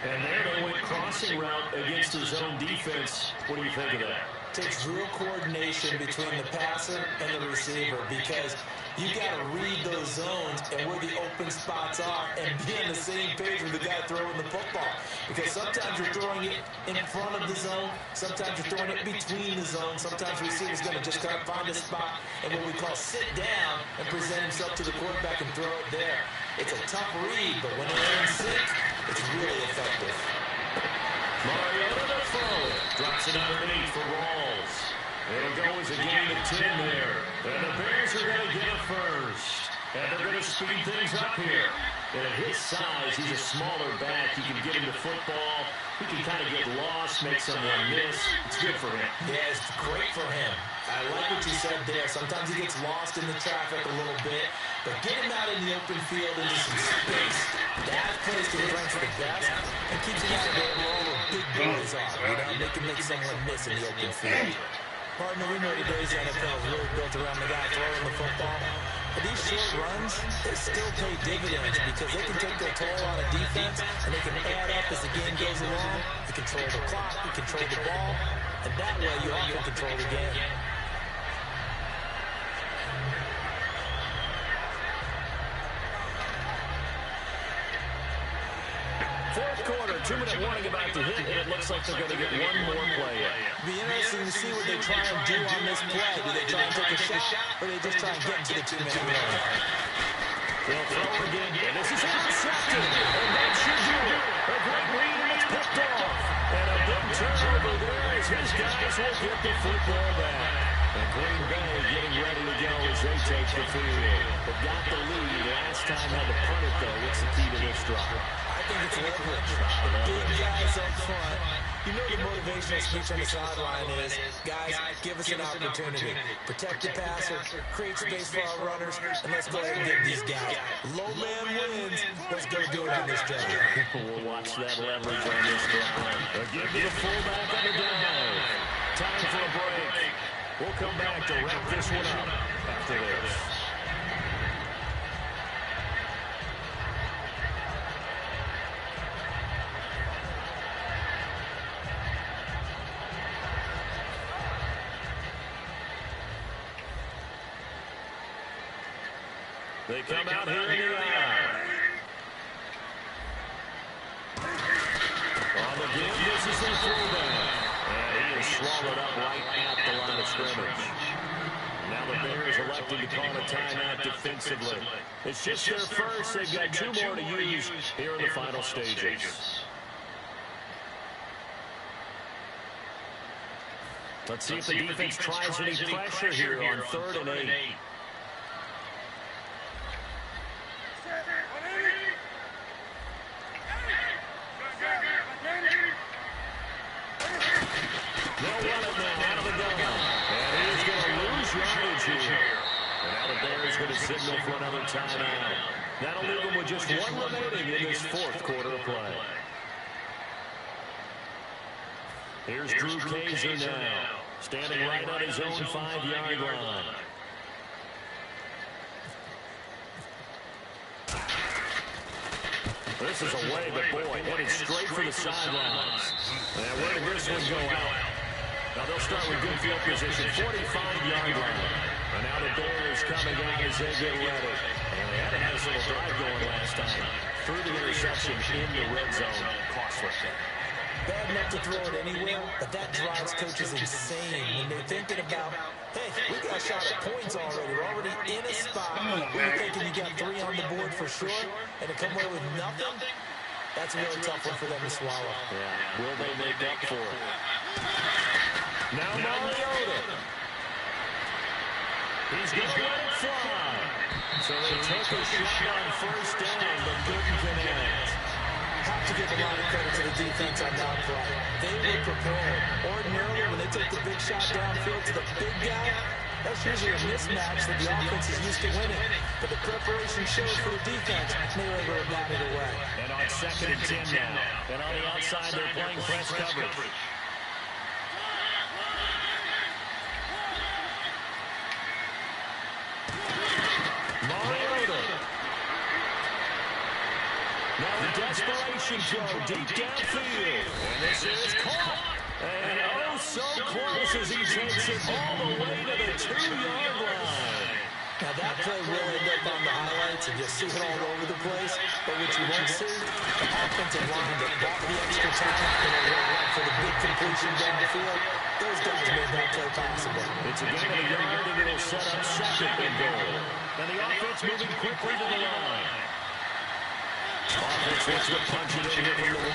And there they went crossing route against his own defense. What do you think of that? takes real coordination between the passer and the receiver because you got to read those zones and where the open spots are and be on the same page with the guy throwing the football. Because sometimes you're throwing it in front of the zone, sometimes you're throwing it between the zones, sometimes the receiver's going to just kind of find a spot and what we call sit down and present himself to the quarterback and throw it there. It's a tough read, but when they're in sync, it's really effective. Mariota to throw it. Drops it underneath for Rawls. It'll go as a gain of 10 there. And the Bears are going to get a first. And they're going to speed things up here. And at his size, he's a smaller back. You can get him to football. He can kind of get lost, make someone miss. It's good for him. Yeah, it's great for him. I like what you said there. Sometimes he gets lost in the traffic a little bit, but get him out in the open field into some space. That plays to the ranks of the best and keeps him out of there where all the big boys are. You know, they can make someone miss in the open field. Partner, we know today's NFL is really built around the guy throwing the football. But these short runs, they still pay dividends because they can take their toll on a defense and they can add up as the game goes along. You control the clock, you control the ball, and that way you often control the game. Fourth quarter, 2-minute warning about to hit, and it looks like they're going to get one more play in. It'll be interesting to see what they try and do on this play. Do they try and take a shot, or do they just try and get into the 2-minute warning? They'll throw again, and this is intercepted, and that should do it. A great read, and it's picked off. And a big turnover there as his guys will get the football back. And Green Bay getting ready to go as they take the field. They got the lead last time, had to punt it, though. What's the key to this drive? I think it's leverage. The big guys up front. You know the motivational speech on the sideline is, guys, give us an opportunity. Protect the passer, create space for our runners, and let's go ahead and get these guys. Low man wins. Let's go do it on this drive. People will watch that leverage on this drive. Again to the fullback on the down. Time for a break. We'll come back to wrap this one up after this. They come out here in the eye. On the game, this is a fullback. And he is swallowed up right at the line of scrimmage. Now the Bears electing to call a timeout defensively. It's just their first. They've got 2 more to use here in the final stages. Let's see if the defense tries any pressure here on 3rd and 8. They'll run it now out of the gun. And he's going to lose yardage here. And now the Bears going to signal for another timeout. That'll leave them with just 1 remaining in this 4th quarter of play. Here's Drew Kaiser now, standing right on his own 5-yard line. This is away, but boy, headed straight for the sidelines. And where did this one go out? Now they'll start with good field position, 45-yard line. And now the Bears coming out as they get ready. And they had a nice little drive going last time. Through the interception in the red zone. Costly. Bad enough to throw it anywhere, but that drives coaches insane when they're thinking about, hey, we got a shot at points already. We're already in a spot where you're thinking you got 3 on the board for sure, and to come away with nothing, that's a really tough one for them to swallow. Yeah, will they make up for it? Now Mariota. He's going to let it fly. So they take a shot on 1st down, but couldn't connect. Have to give a lot of credit to the defense on that play. They were prepared. Ordinarily, when they take the big shot downfield to the big guy, that's usually a mismatch that the offense is used to winning. But the preparation shows for the defense, and they were able to bat it away. And on 2nd and 10 now. And on the outside, they're playing press coverage. Mariota. Now the desperation throw deep downfield. And this is caught. And oh, so close as he takes it all the way to the 2-yard line. Now that play will end up on the highlights and you'll see it all over the place. But what you won't see, the offensive line that got the extra time and they went for the big completion down the field. Those guys made that play possible. It's a gain of a yard and it'll set up second and goal. And the offense moving quickly to the line. Offense wants to punch it in from the wing.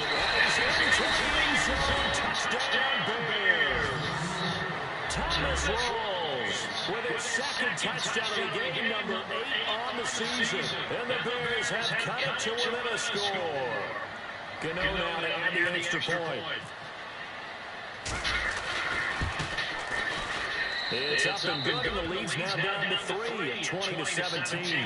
Touchdown Bears. Thomas rolls with his second touchdown of the game, number 8 on the season. And the Bears have cut it to within a score. Gano now to add the extra point. It's up and good, and the lead's now down to 3 at 20-17.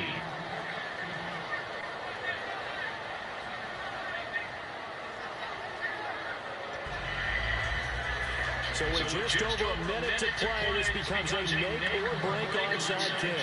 So with just over a minute to play, this becomes a make or break onside kick.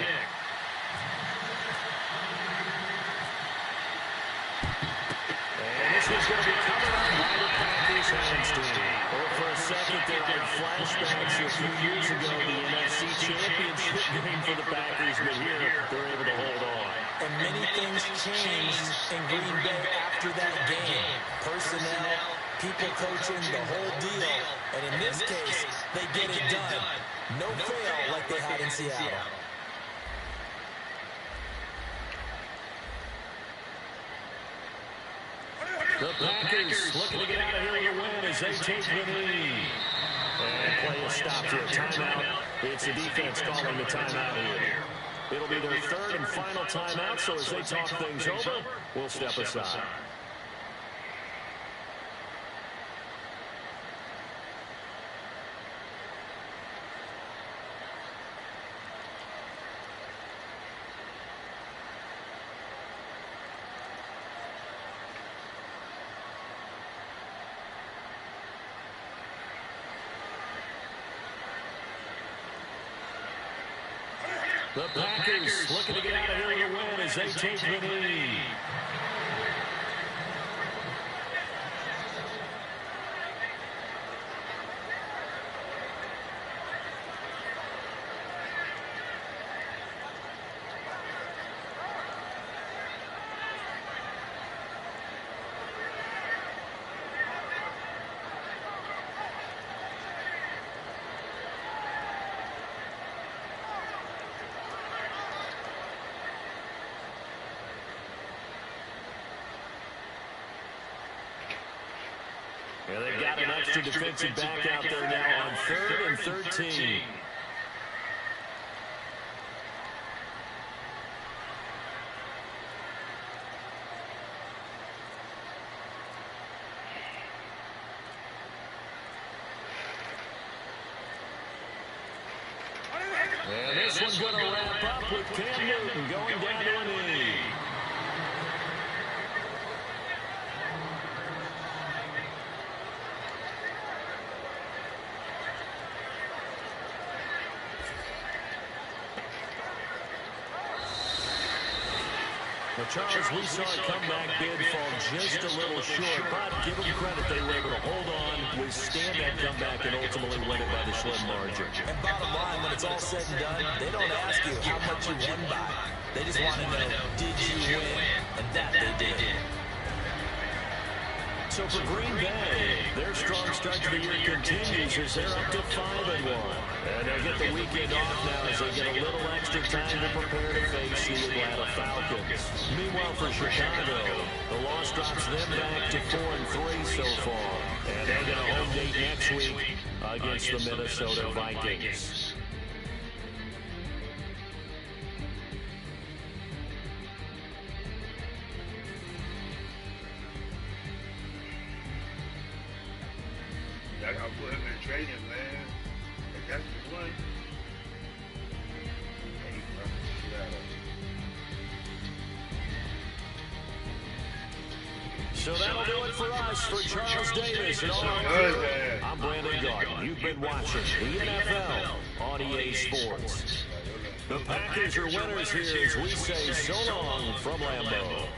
And this is going to be covered on by the Packers hamstring. Oh, for a second there, I had flashbacks a few years ago, the NFC Championship game for the Packers, but here they're able to hold on. And many things changed in Green Bay after that game. Personnel, people coaching, the whole deal. And in this case, they get it done. No fail like they had in Seattle. The Packers looking to get out of here with a win as they take the knee. And play is stopped here. Timeout. It's the defense calling the timeout here. It'll be their third and final timeout, so as they talk things over, we'll step aside. The Packers looking to get out of here with a win as they take the knee. And they've got an extra defensive back out there now on 3rd and 13. And this one's going to wrap up with Cam Newton going down to a knee. Well, Charles, we saw a comeback bid fall just a little short, but give them credit, they were able to hold on, withstand that comeback, and ultimately win it by the slim margin. And bottom line, when it's all said and done, they don't ask you how much you won by. They just want to know, did you win? And that they did. So for Green Bay, their strong start to the year continues as they're up to 5-1. And they'll get the weekend off now as they get a little extra time to prepare to face the Atlanta Falcons. Meanwhile, for Chicago, the loss drops them back to 4-3 so far. And they'll get a home date next week against the Minnesota Vikings. That's how put him in training, man. That's the one. Hey, bro, shit out of So that'll do it for us. For Charles Davis and all our crew, I'm Brandon Garden. You've been watching the NFL on EA Sports. The Packers are winners here as we say so long from Lambeau.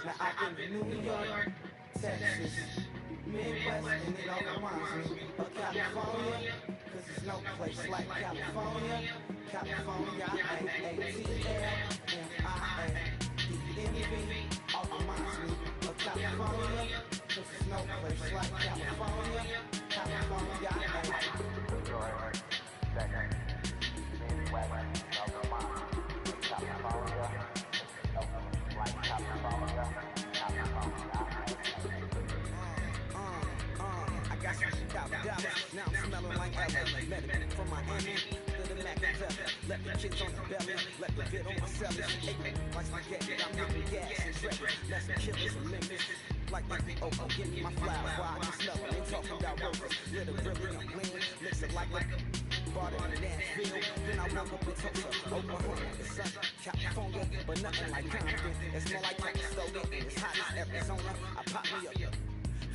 Now I'm in New York, Texas, Midwest, and it all reminds me of California, cause there's no place like California. California, A-A-T-L-M-I-A-D-N-V, all reminds me of California, cause there's no place like California. California, New York, Texas, Midwest, and all reminds me of California, no place like California. I got some shit out Dallas, now I'm smelling like LA. Met it from Miami to the Machiavelli. Let the kids on the belly, let the vid on the celly. Like spaghetti, I'm moving gas and shredding. Let some killers in Memphis. Like oh, give me my flower, why I can smell it. Ain't talking about roses, literally I'm lean. Mix it like a bought it in Nashville. Then I woke up in Tulsa, Oklahoma, the sun, California, but nothing like Compton. It's more like Calistoga, and it's hot as Arizona. I pop me up,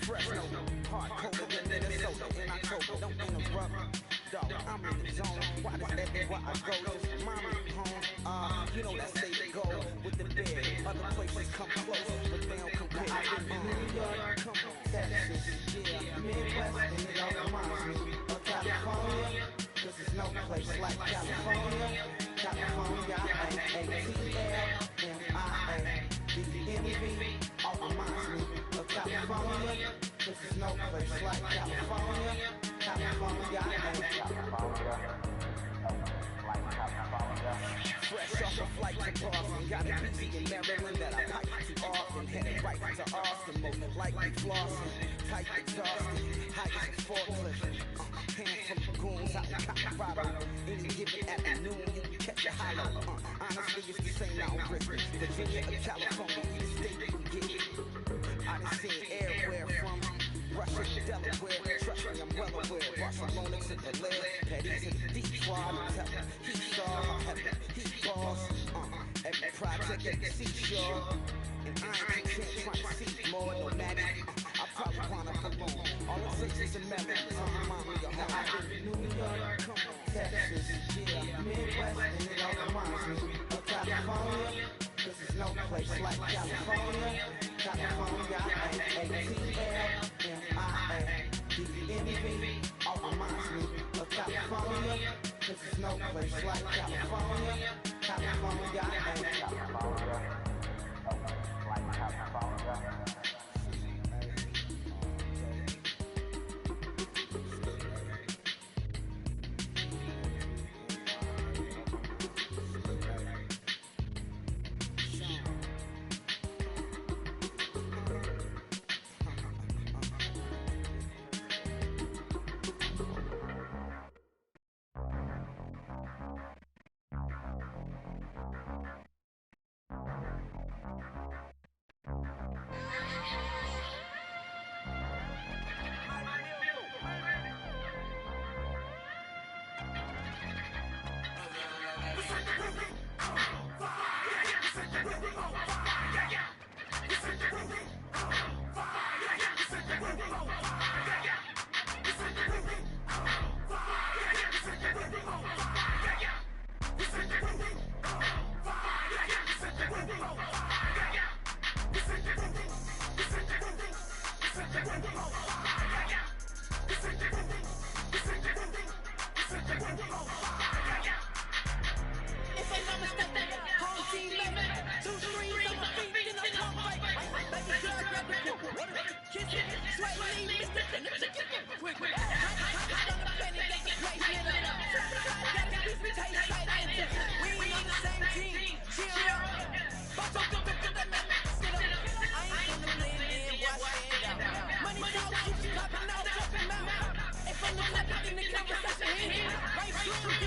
Fresno, hard colder than Minnesota in October. Don't interrupt, dog, I'm in the zone. Why does everywhere I go just remind me of home? You know that state to go with the bed. Other places come close, but they don't compare. I've been in New York, come on, Texas, yeah, Midwest, and it all reminds me of California, cause there's no place like California. California, A-A-T-L-M-I-A-D-N-V, all reminds me of California, cause there's no place like California. California, fresh off a flight to Boston, got a busy in Maryland that I pipe too often. Headed right to Austin, most likely flossing, tight exhausted, high as a forklift. Hands from goons out in Colorado. Any given afternoon, you can catch a hollow. Honestly, it's the same out in Richmond, Virginia or California, each state you can get it. I done seen everywhere from Russia to Delaware. Trust me, I'm well aware. Barcelona to Berlin, Petty to the deep fried. He saw heaven, he boss. Every project at the seashore. And I ain't content trying to see more nomadic. I probably wanna belong. All it takes is a melody. Remind me of how I've been in New York, come on, Texas, yeah, Midwest, and it all reminds me of California, cause there's no place like California. California, A-A-T-L-M-I-A-D-N-V, all reminds me of California, cause there's no place like California. California, A-A-T-L-M-I-A-D-N-V. Money talk, you popping out, jumping out. And from the left in the conversation, right through.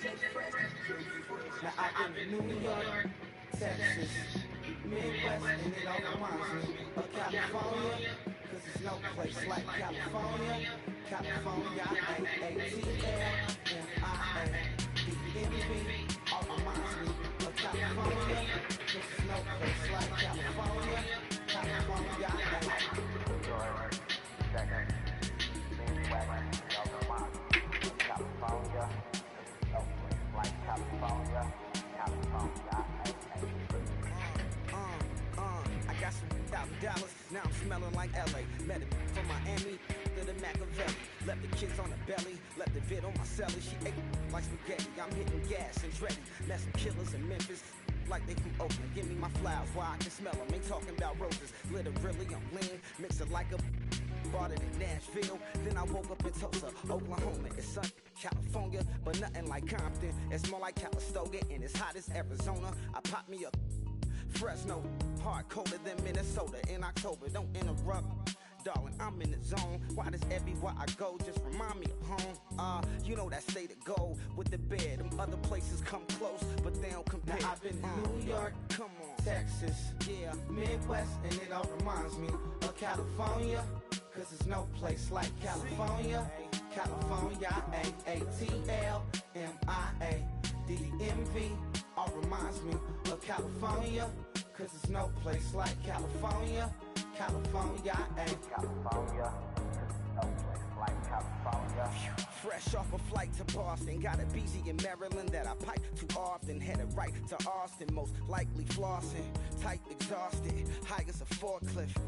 Now I've been to New York, Texas, Midwest, and it all reminds me of California. Cause there's no place like California. California, A-A-T-L-M-I-A-D-E-M-V. All reminds me of California. Cause there's no place like California. California, I got some $1,000, now I'm smelling like LA. Met it from Miami to the Machiavelli. Left the kids on the belly, left the vid on my celly. She ate like spaghetti, I'm hitting gas and Dreddy. Met some killers in Memphis, like they from Oakland. Give me my flowers while I can smell them. Ain't talking about roses, literally I'm lean. Mix it like a bought it in Nashville. Then I woke up in Tulsa, Oklahoma. It's sunny, California, but nothing like Compton. It's more like Calistoga, and it's hot as Arizona. I pop me a Fresno, hard colder than Minnesota in October. Don't interrupt, darling, I'm in the zone. Why does everywhere I go just remind me of home? You know that state of gold with the bed. Them other places come close, but they don't compare. Now I've been to New York, come on, Texas, yeah, Midwest, and it all reminds me of California. Cause there's no place like California. California, A-A-T-L-M-I-A-D-E-M-V. All reminds me of California. Cause there's no place like California. California, California. No place like California. Fresh off a flight to Boston, got a BZ in Maryland that I pipe too often. Headed right to Austin, most likely flossing. Tight, exhausted, high as a forklift.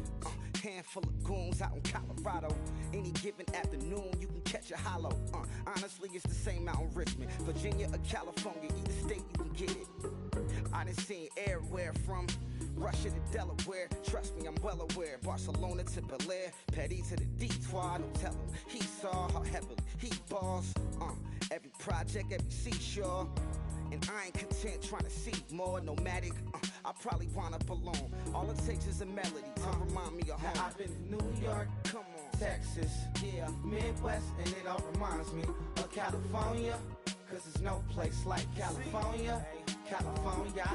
Handful of goons out in Colorado. Any given afternoon, you can catch a hollow. Honestly, it's the same out in Richmond, Virginia or California. Either state, you can get it. I done seen everywhere from Russia to Delaware. Trust me, I'm well aware. Barcelona to Bel Air, Petty to the Detroit. Don't tell him he saw how heavily he balls. Every project, every seashore. And I ain't content trying to see more nomadic. I probably wind up alone. All it takes is a melody to remind me of home. Now I've been to New York, come on, Texas, yeah, Midwest, and it all reminds me of California. Cause there's no place like California. California,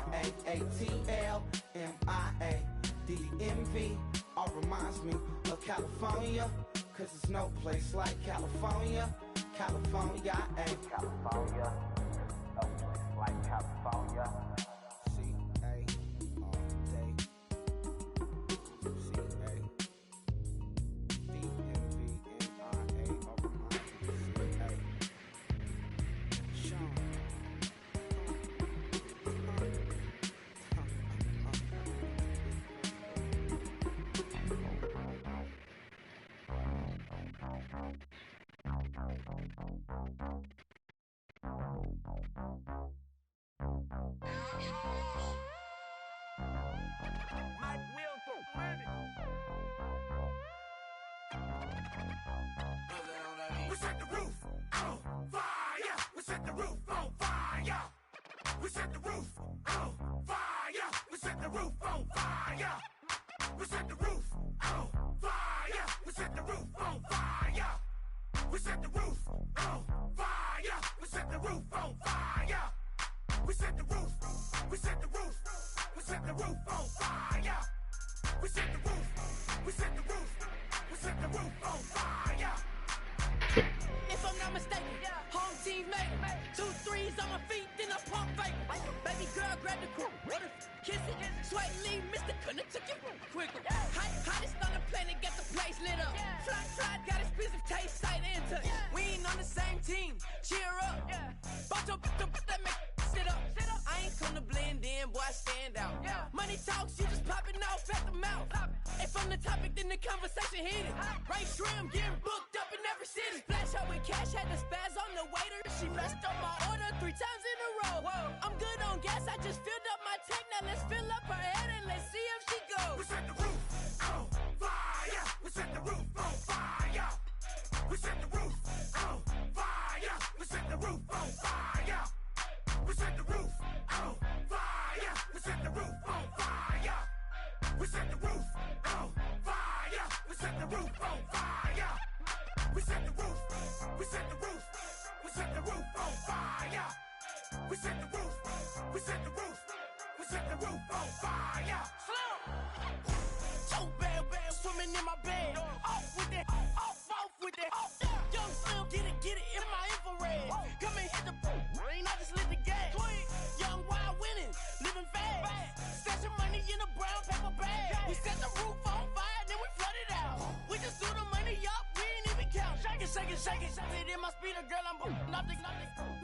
A-A-T-L-M-I-A-D-E-M-V. All reminds me of California. Cause there's no place like California. California, California. No place like California. C-A all day. C-A D-M-V-N-I-A all reminds me of C-A. Sean. We set the roof on fire. We set the roof on fire. We set the roof on fire. We set the roof on fire. We set the roof on fire. We set the roof on fire. We set the roof on fire. We set the roof on fire. We set the roof. We set the roof. We set the roof on fire. We set the roof. We set the roof. We set the roof on fire. If I'm not mistaken, home team made it. 2 3s on my feet, then I pump fake. Baby girl, grab the crew. Kiss it, Sway Lee, Mr. Couldn't took it quicker. Hottest on the planet, got the place lit up. Fly, got expensive taste, sight and touch. We ain't on the same team, cheer up. Bunch of that make sit up. I ain't come to blend in, boy, I stand out. Money talks, you just popping off at the mouth. If I'm the topic, then the conversation heated. Right shrimp, getting booked up in every city. Flash out with cash, had the spaz on the waiter. She messed up my order 3 times in a row. I'm good on gas, I just filled up my tank. Now let's fill up her head and let's see if she goes. We set the roof on fire. We set the roof on fire. We set the roof on fire. We set the roof on fire. We set the roof on fire. We set the roof on fire. We set the roof on fire. We set the roof on fire. We set the roof. We set the roof. We set the roof on fire. set the roof. We set the roof. We set the roof on fire. So bad, swimming in my bed. Off with that, off with that. Young Slim, get it in my infrared. Come and hit the rain, I just lit the gas. Young wild winning, living fast. Stashing money in a brown paper bag. We set the roof on fire, then we flood it out. We just threw the money up, we ain't even count. Shake it, shake it, shake it. It in my speeder, girl, I'm nothing,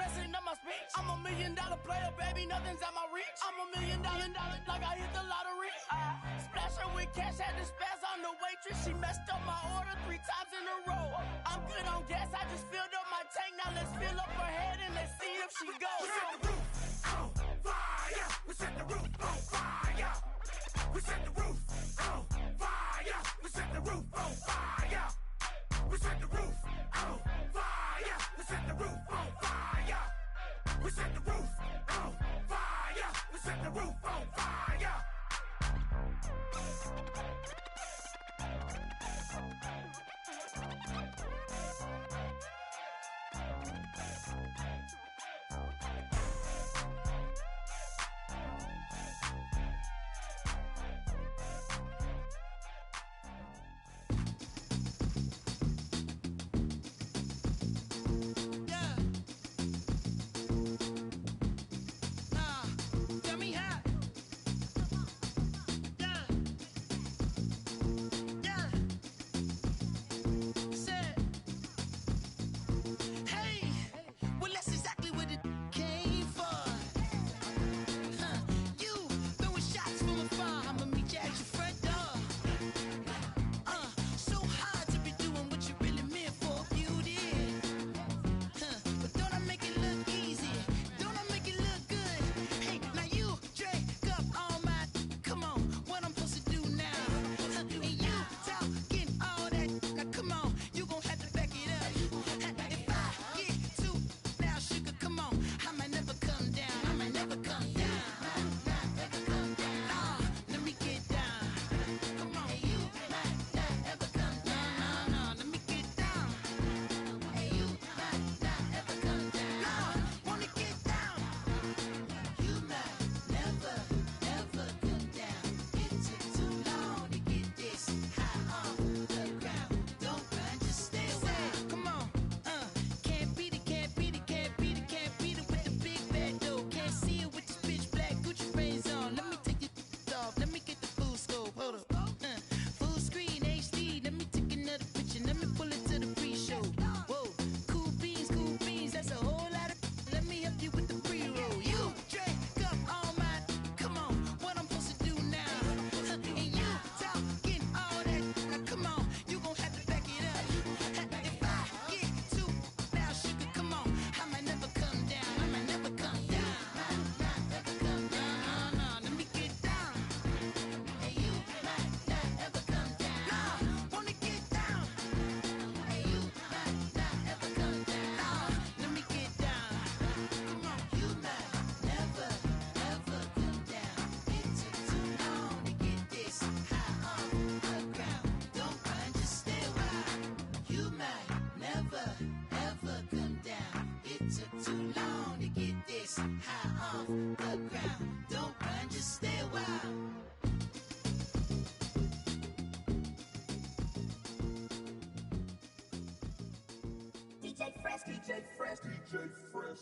messing up my speech. I'm $1 million player, baby, nothing's at my reach. I'm $1 million, like I hit the lottery. Splash her with cash, had to spaz on the waitress. She messed up my order 3 times in a row. I'm good on gas, I just filled up my tank. Now let's fill up her head and let's see if she goes. We set the roof on fire. We set the roof on fire. We set the roof on fire. We set the roof on fire. We set the roof on fire. We set the roof on fire. We set the roof on fire. We set the roof on fire.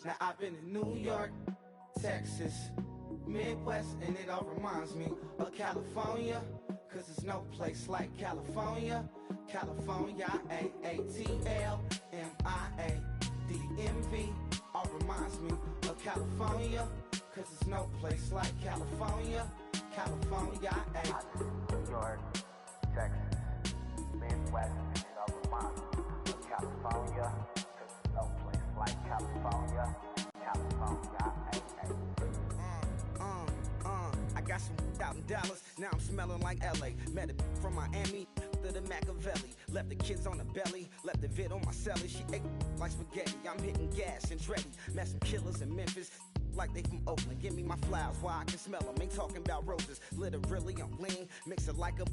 Now I've been in New York, Texas, Midwest, and it all reminds me of California, cause there's no place like California. California, A-A-T-L-M-I-A-D-M-V, all reminds me of California, cause there's no place like California. California, New York, Texas, Midwest, and it all reminds me of California, cause there's no place like California. California, I got some out in Dallas, now I'm smelling like LA. Met it from Miami to the Machiavelli. Left the kids on the belly, left the vid on my celly. She ate like spaghetti, I'm hitting gas and Dreddy. Met some killers in Memphis, like they from Oakland. Give me my flowers while I can smell them. Ain't talking about roses, literally I'm lean. Mix it like a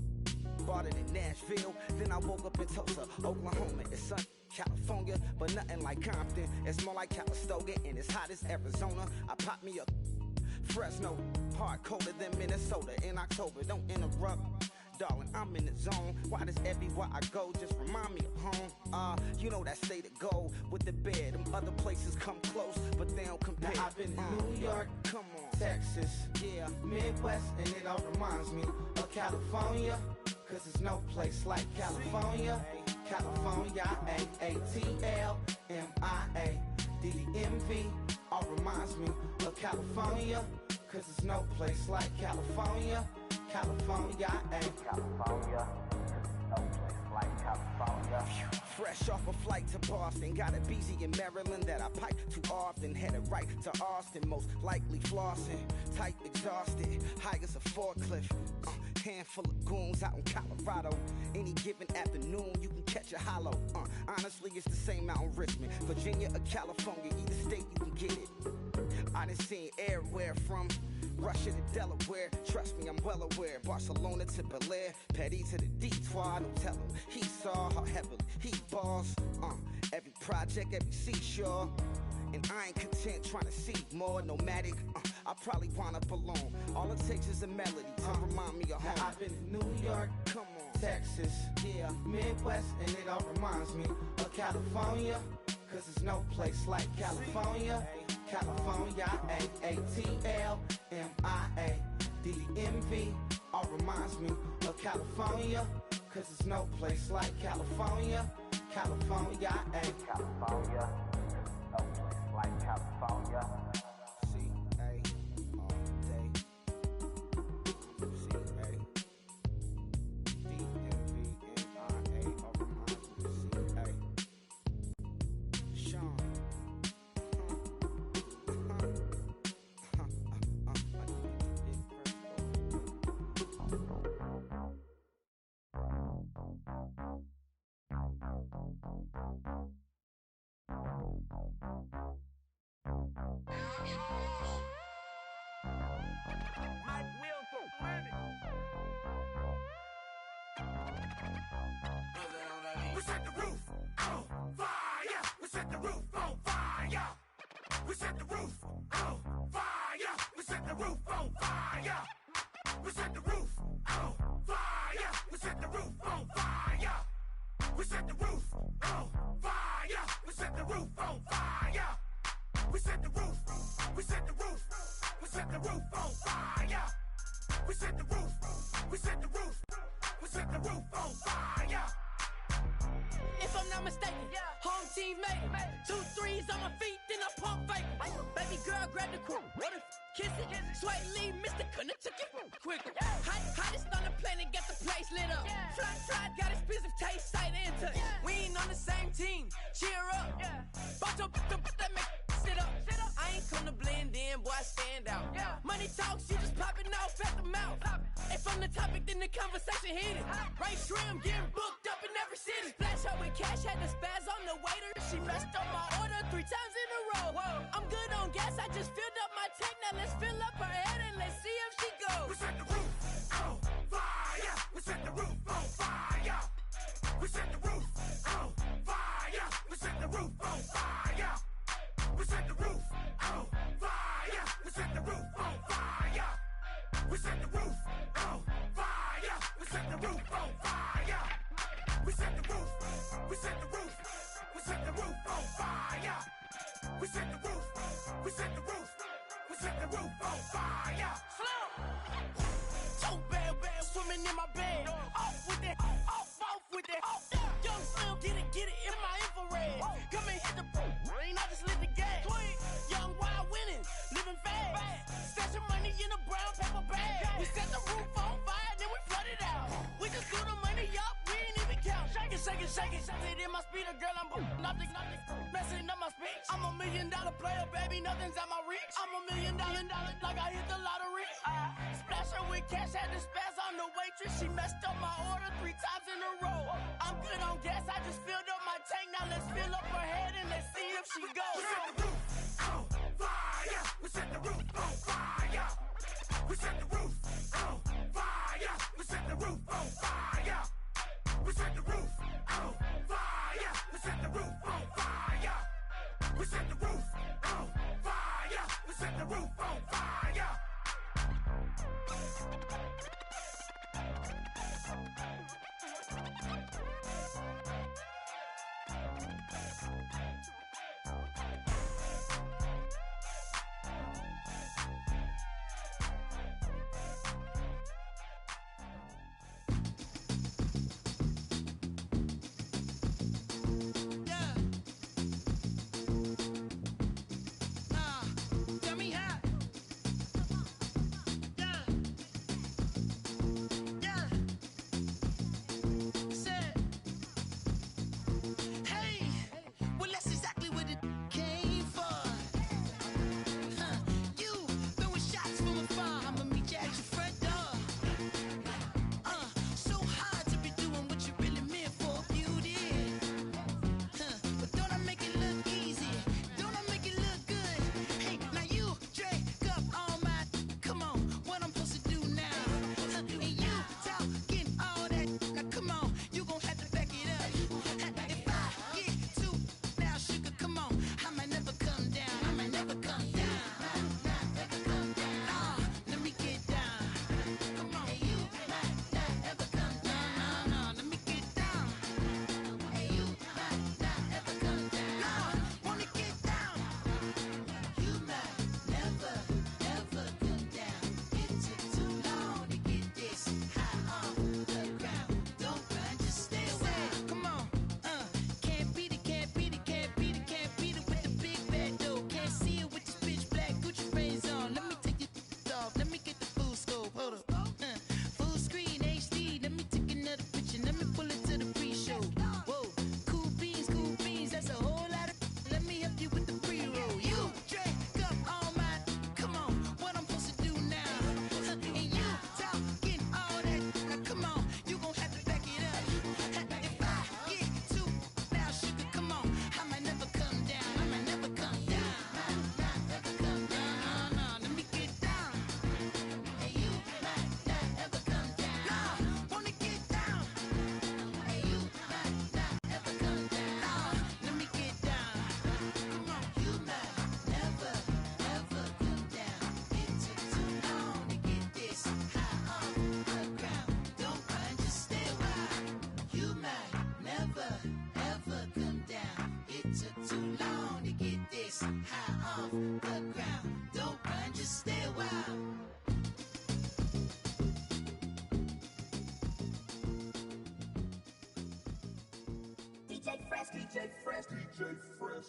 bought it in Nashville. Then I woke up in Tulsa, Oklahoma. It's sun, California. California, but nothing like Compton. It's more like Calistoga, and it's hot as Arizona. I pop me a Fresno, hard colder than Minnesota in October. Don't interrupt, darling, I'm in the zone. Why does everywhere I go just remind me of home? You know that state of gold with the bed. Them other places come close, but they don't compare. Now I've been to New York, come on, Texas, yeah, Midwest, and it all reminds me of California. Cause there's no place like California. California, A-A-T-L-M-I-A D-D-M-V, all reminds me of California. Cause there's no place like California. California, California, no place like California. Fresh off a flight to Boston, got a BZ in Maryland that I pipe too often. Headed right to Austin, most likely flossing. Tight, exhausted, high as a forklift. Handful of goons out in Colorado. Any given afternoon, you can catch a hollow. Honestly, it's the same out in Richmond, Virginia or California. Either state, you can get it. I done seen everywhere from Russia to Delaware. Trust me, I'm well aware. Barcelona to Bel Air, Petty to the Detroit. Don't tell him he saw how heavily he balls. Every project, every seashore. And I ain't content trying to see more nomadic. I probably wind up alone. All it takes is a melody to remind me of home. Now I've been to New York, come on, Texas, yeah, Midwest, and it all reminds me of California. Cause there's no place like California. California, A-A-T-L-M-I-A D-D-M-V, all reminds me of California. Cause there's no place like California. California, California, no place like California. C-A all day. C-A D-M-V-M-I-A, all reminds me of C-A. Sean. We set the roof on fire. We set the roof on fire. We set the roof on fire. We set the roof on fire. We set the roof on fire. We set the roof on fire. We set the roof on fire. We set the roof on fire. We set the roof. We set the roof. We set the roof on fire. We set the roof. We set the roof. We set the roof on fire. If I'm not mistaken, home team made it. 2 threes on my feet, then I pump fake. Baby girl, grab the quick. Kiss it. Sway Lee, Mr. Couldn't took it quicker. Hottest on the planet, got the place lit up. Fly, got expensive taste, sight and touch. We ain't on the same team. Cheer up. Bunch of that make sit up. I ain't come to blend in, boy, I stand out. Money talks, you just popping off at the mouth. If I'm the topic, then the conversation heated. Right shrimp, getting booked up in every city. Splash her with cash, had the spaz on the waiter. She messed up my order 3 times in a row. I'm good on gas, I just filled up my tank. Now let's fill up her head and let's see if she goes. We set the roof on fire. We set the roof on fire. We set the roof on fire. We set the roof on fire. We set the roof on fire. We set the roof on fire. We set the roof on fire. We set the roof on fire. We set the roof. We set the roof. We set the roof on fire. We set the roof. We set the roof. We set the roof on fire. So bad, swimming in my bed. Off with it, off with it. Young Slim, get it in my infrared. Come and hit the rain, I just lit the gas. Young wild winning, living fast. Stashing money in a brown paper bag. We set the roof on fire, then we flood it out. We just threw the money up, we ain't even count. Shake it, shake it, shake it. It in my speeder, girl, I'm nothing, messing up my speech. I'm $1 million player, baby, nothing's at my reach. I'm $1 million, like I hit the lottery. Splash her with cash, had the spaz on the waitress. She messed up my order 3 times in a row. I'm good on gas, I just filled up my tank. Now let's fill up her head and let's see if she goes. We set the roof on fire. We set the roof on fire. We set the roof on fire. We set the roof on fire. We set the roof on fire. We set the roof on fire.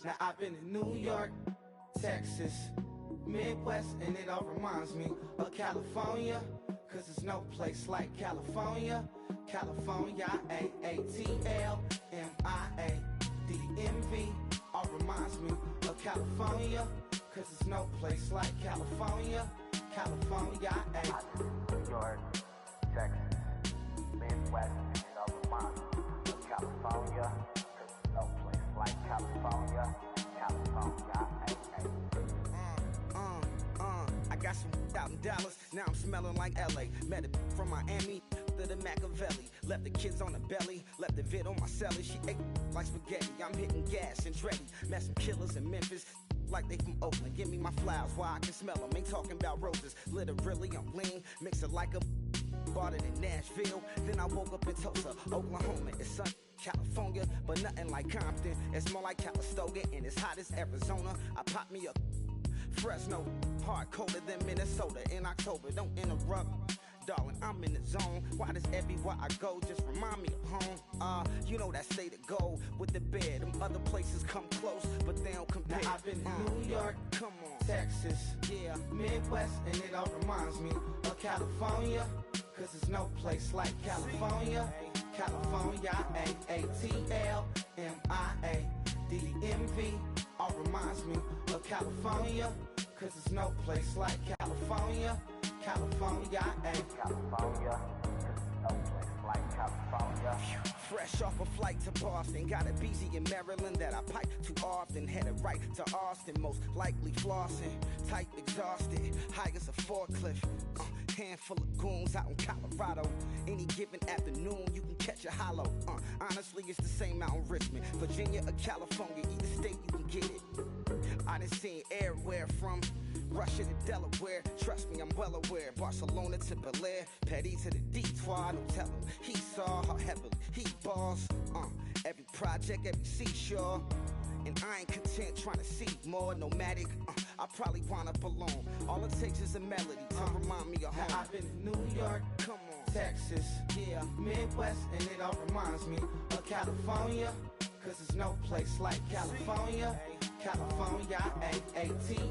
Now I've been in New York, Texas, Midwest, and it all reminds me of California, cause there's no place like California. California, A-A-T-L-M-I-A-D-M-V, all reminds me of California, cause there's no place like California. California, New York, Texas, Midwest, and it all reminds me of California, cause there's no place like California. California, I got some out in Dallas, now I'm smelling like LA. Met a from Miami to the Machiavelli. Left the kids on the belly, left the vid on my celly. She ate like spaghetti, I'm hitting gas and Dreddy. Met some killers in Memphis, like they from Oakland. Give me my flowers while I can smell them. Ain't talking about roses, literally I'm lean. Mix it like a bought it in Nashville. Then I woke up in Tulsa, Oklahoma. It's sun, California, but nothing like Compton. It's more like Calistoga and it's hot as Arizona. I pop me a Fresno, hard colder than Minnesota in October. Don't interrupt, darling, I'm in the zone. Why does everywhere I go just remind me of home? You know that state of gold with the bed. Them other places come close, but they don't compare. Now I've been in New York, come on, Texas, yeah, Midwest, and it all reminds me of California, cause there's no place like California. California, A-A-T-L-M-I-A-D-M-V, all reminds me of California, cause there's no place like California. California, California, no place like California. Fresh off a flight to Boston, got a BZ in Maryland that I pipe too often. Headed right to Austin, most likely flossing. Tight exhausted, high as a forklift. Handful of goons out in Colorado. Any given afternoon, you can catch a hollow. Honestly, it's the same out in Richmond, Virginia or California. Either state, you can get it. I done seen everywhere from Russia to Delaware. Trust me, I'm well aware. Barcelona to Bel Air, Petty to the Detroit. Don't tell him he saw how heavily he balls. Every project, every seashore. And I ain't content trying to see more nomadic. I probably wind up alone. All it takes is a melody to remind me of home. Now I've been in New York, come on, Texas, yeah, Midwest, and it all reminds me of California, cause there's no place like California. California, A-A-T-L-M-I-A-D-M-V,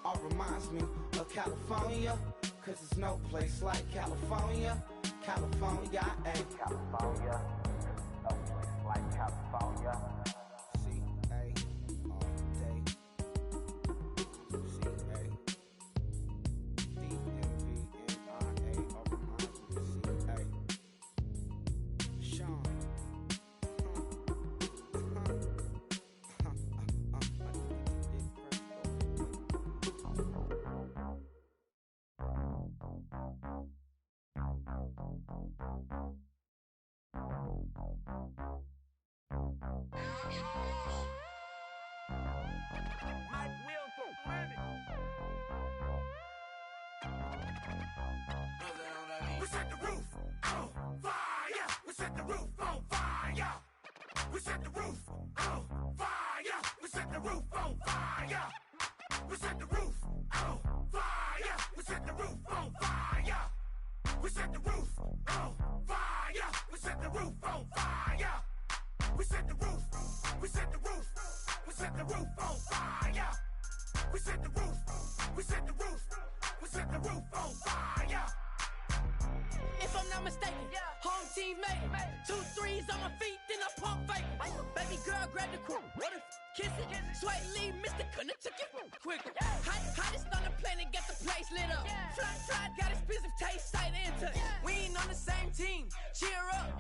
all reminds me of California, cause there's no place like California. California, California, no place like California. C-A all day. C-A D-M-V-M-I-A, all reminds me of C-A. Sean. We set the roof on fire. We set the roof on fire. We set the roof on fire. We set the roof on fire. We set the roof on fire. We set the roof on fire. We set the roof on fire. We set the roof on fire. We set the roof. We set the roof. We set the roof on fire. We set the roof. We set the roof. We set the roof on fire. If I'm not mistaken, home team made it. 2 threes on my feet, then I pump fake. Baby girl, grab the crew. Kiss it. Sway Lee, Mr. Couldn't took it quicker. Hottest on the planet, got the place lit up. Fly, got expensive taste, sight and touch. We ain't on the same team. Cheer up.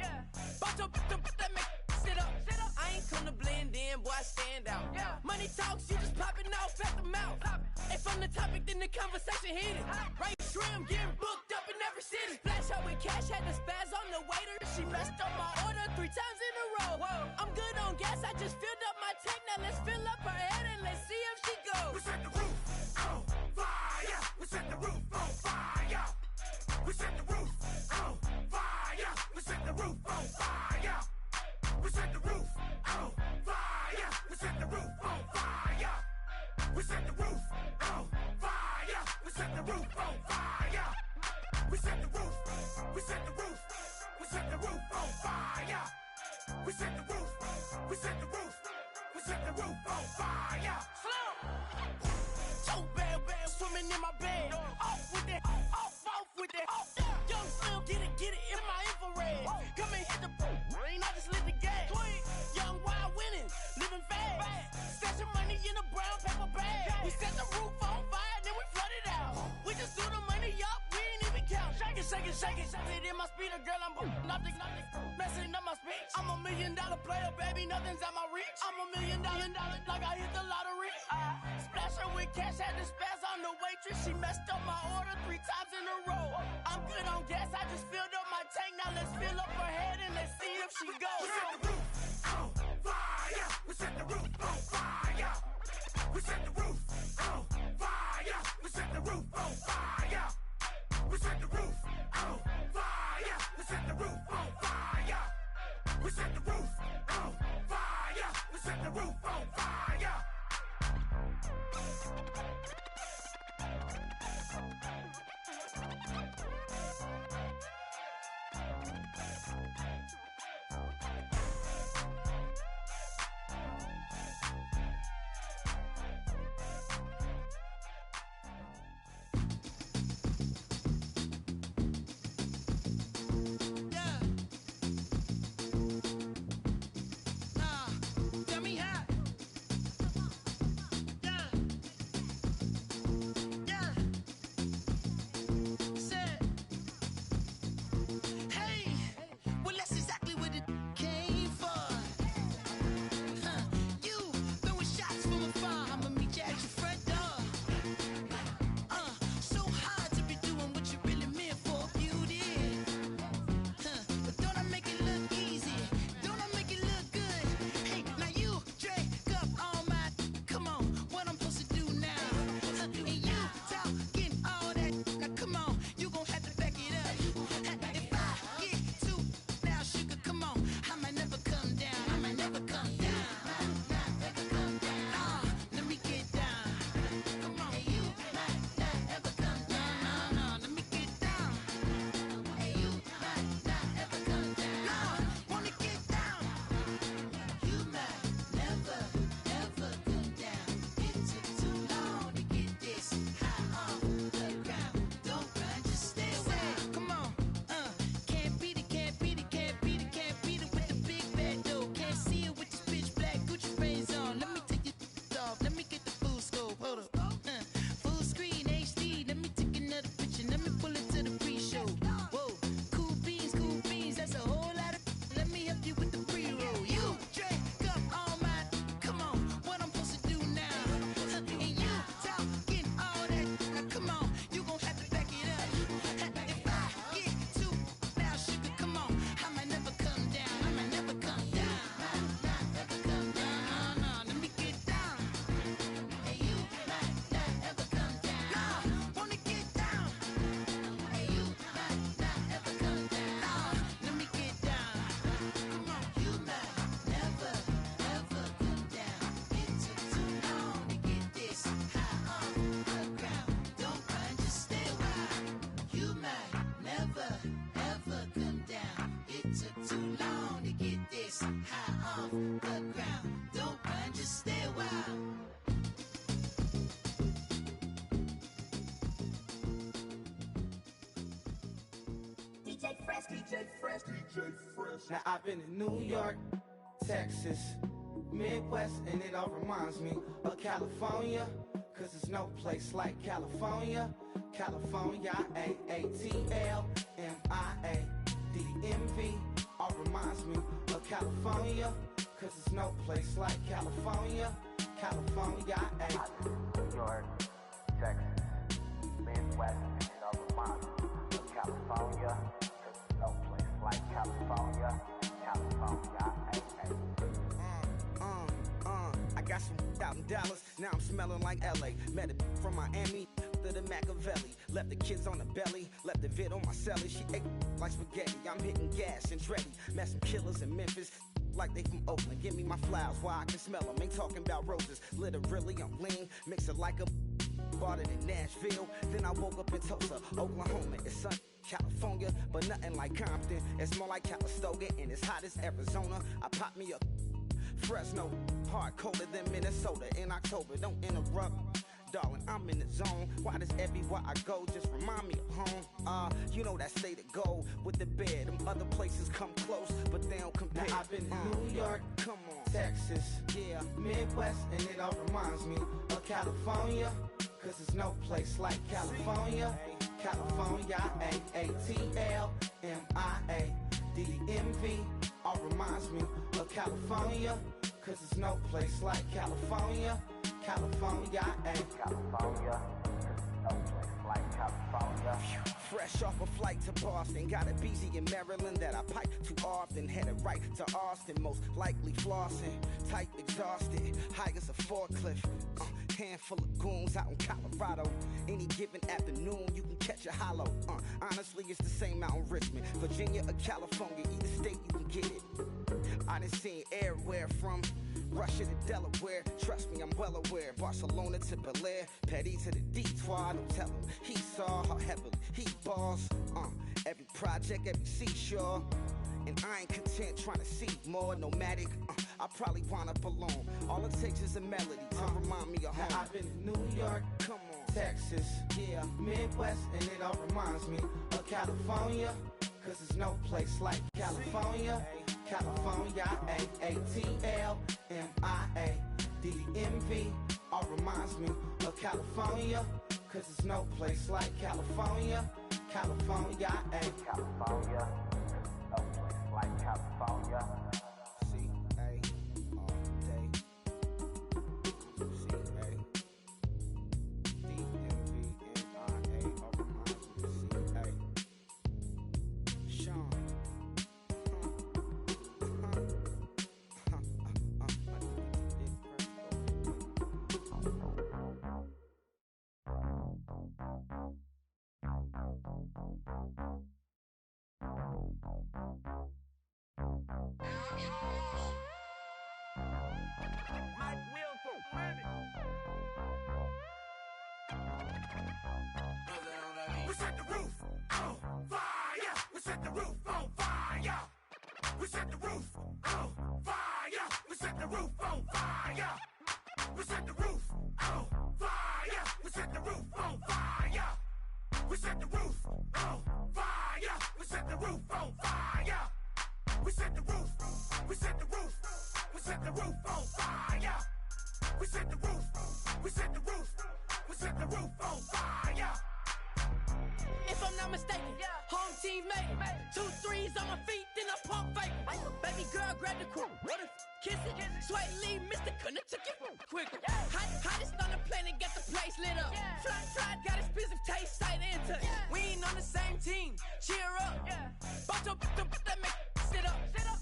Bunch of that make sit up. I ain't come to blend in, boy, I stand out. Money talks, you just popping off at the mouth. If I'm the topic, then the conversation hit it. Right trim, getting booked up in every city. Splash out with cash, had the spaz on the waiter. She messed up my order 3 times in a row. I'm good on gas, I just filled up my tank. Now let's fill up her head and let's see if she goes. We set the roof on fire. We set the roof on fire. We set the roof on fire. We set the roof on fire. We set the roof on fire. We set the roof on fire. We set the roof on fire. We set the roof on fire. We set the roof. We set the roof. We set the roof on fire. We set the roof. We set the roof. We set the roof on fire. So bad, swimming in my bed. Off with that, off with that. Young Slim, get it in my infrared. Come and hit the rain, I just lit the gas. Young wild winning, living fast. Stashing money in a brown paper bag. We set the roof on fire, then we flood it out. We just threw the money up, we ain't even count. Shake it, shake it, shake it. Shake it in my speeder, girl, I'm nothing, messing up my speech. I'm $1 million player, baby, nothing's out my reach. I'm $1 million, like I hit the lottery. Splash her with cash, had to spaz on the waitress. She messed up my order 3 times in a row. I'm good on gas, I just filled up my tank. Now let's fill up her head and let's see if she goes. We set the roof on fire. We set the roof on fire. We set the roof on fire. We set the roof on fire. We set the roof on fire. We set the roof on fire. We set the roof on fire. We set the roof on fire. Now I've been in New York, Texas, Midwest, and it all reminds me of California, cause there's no place like California. California, AATLMIA-DMV, all reminds me of California, cause there's no place like California. California, New York, Texas, Midwest, and it all reminds me of California, cause there's no place like California. California, I got some out in Dallas, now I'm smelling like LA. Met it from Miami to the Machiavelli. Left the kids on the belly, left the vid on my celly. She ate like spaghetti, I'm hitting gas and Dreddy. Met some killers in Memphis, like they from Oakland. Give me my flowers while I can smell them. Ain't talking about roses, literally I'm lean. Mix it like a, bought it in Nashville. Then I woke up in Tulsa, Oklahoma. It's sun California, but nothing like Compton. It's more like Calistoga, and it's hot as Arizona. I pop me a Fresno, hard colder than Minnesota in October. Don't interrupt, darling, I'm in the zone. Why does everywhere I go just remind me of home? You know that state of gold with the bed. Them other places come close, but they don't compare. Now I've been to New York, come on, Texas, yeah, Midwest, and it all reminds me of California. Cause there's no place like California. California, A-A-T-L-M-I-A-D-D-M-V. All reminds me of California. Cause there's no place like California. California, California. No place like California. Fresh off a flight to Boston, got a BZ in Maryland that I pipe too often. Headed right to Austin, most likely flossing. Tight, exhausted, high as a forklift. Handful of goons out in Colorado. Any given afternoon, you can catch a hollow. Honestly, it's the same out in Richmond, Virginia or California. Either state, you can get it. I done seen everywhere from Russia to Delaware. Trust me, I'm well aware. Barcelona to Bel Air, Petty to the Detroit. Don't tell him he saw how heavily he balls. Every project, every seashore. And I ain't content trying to see more nomadic. I probably wind up alone. All it takes is a melody to remind me of home. Now I've been to New York, come on, Texas, yeah, Midwest, and it all reminds me of California. Cause there's no place like California. California, A-A-T-L-M-I-A-D-D-M-V. All reminds me of California. Cause there's no place like California. California, California. No place like California. C-A all day. C-A D-M-V-M-I-A. All reminds me of C-A. Sean. We set the roof on fire. We set the roof on fire. We set the roof on fire. We set the roof on fire. We set the roof on fire. We set the roof on fire. We set the roof on fire. We set the roof on fire. We set the roof. We set the roof. We set the roof on fire. We set the roof. We set the roof. We set the roof on fire. If I'm not mistaken, home team made it. 2 threes on my feet, then I pump fake. Baby girl, grab the quick. What if kiss it? Sweat leave, Mr. Couldn't took it quick. Hottest on the planet, got the place lit up. Fly, got expensive taste, sight into. We ain't on the same team. Cheer up. Bout that make sit up.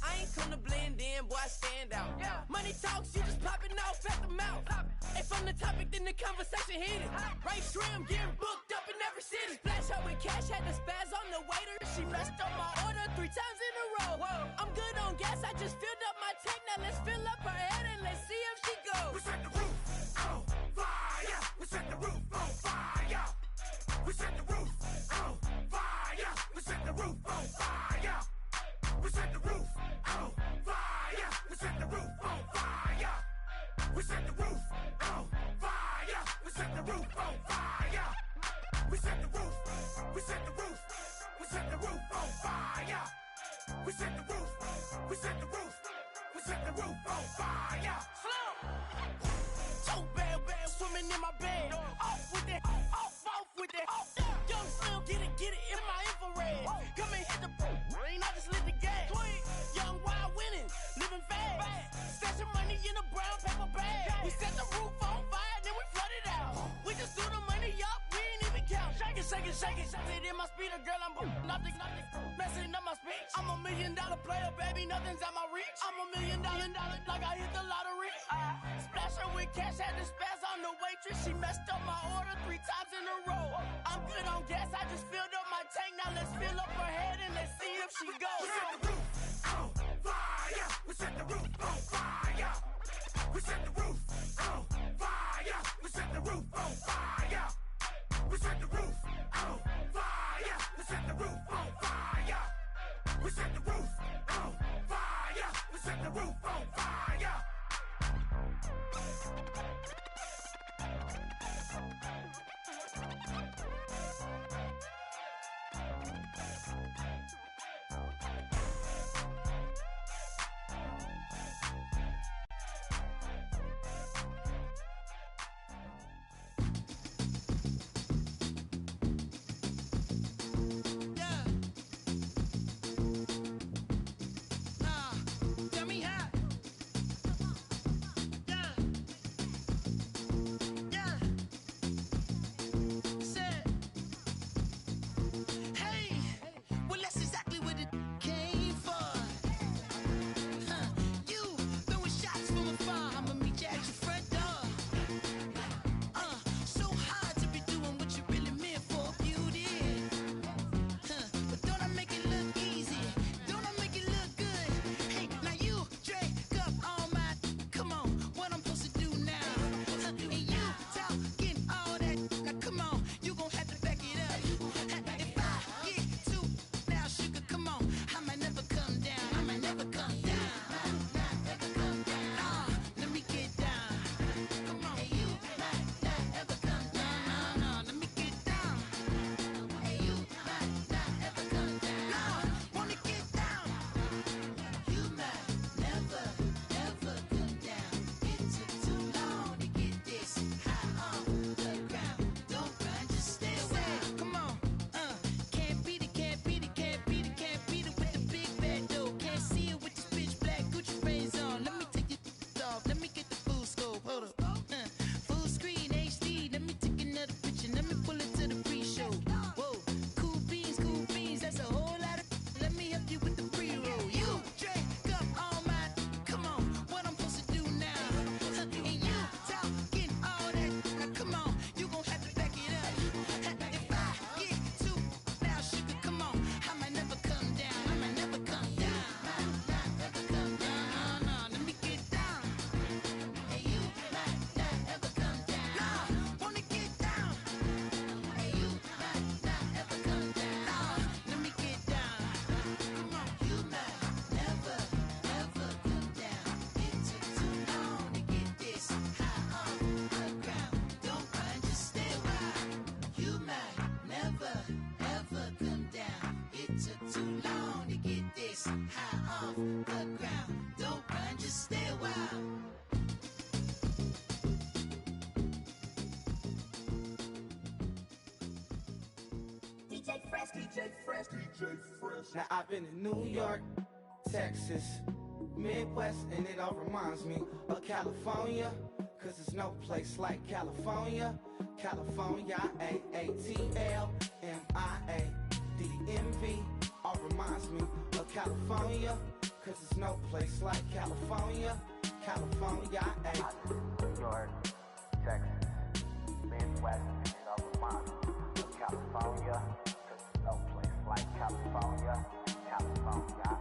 I ain't come to blend in, boy, I stand out. Money talks, you just popping off at the mouth. If I'm the topic, then the conversation heated. Right shrimp, getting booked up in every city. Splash out with cash, had the spaz on the waiter. She messed up my order 3 times in a row. I'm good on gas, I just filled up my tank. Now let's fill up her head and let's see if she goes. We set the roof on fire. We set the roof on fire. We set the roof on fire. We set the roof on fire. We set the roof on fire. We set the roof on fire. We set the roof on fire. We set the roof on fire. We set the roof. We set the roof. We set the roof on fire. We set the roof. We set the roof. We set the roof on fire. So bad, swimming in my bed. Off with that, off with that. Young Slim, get it in my infrared. Come and hit the rain, I just lit the gas. Young wild winning, living fast. Stashing money in a brown paper bag. We set the roof on fire, then we flood it out. We just threw the money up, we ain't even count. Shake it, shake it, shake it. It in my speeder, girl, I'm nothing, messing up my speech. I'm $1 million player, baby, nothing's at my reach. I'm $1 million, like I hit the lottery. Splash her with cash, had the spaz on the waitress. She messed up my order 3 times in a row. I'm good on gas, I just filled up my tank. Now let's fill up her head and let's see if she goes. We set the roof on fire. We set the roof on fire. We set the roof on fire. We set the roof on fire. We set the roof on fire. We set the roof Now I've been in New York, Texas, Midwest, and it all reminds me of California, cause there's no place like California. California, A-A-T-L-M-I-A-D-M-V, all reminds me of California, cause there's no place like California. California, New York, Texas, Midwest, and it all reminds me of California, cause there's no place like California. California,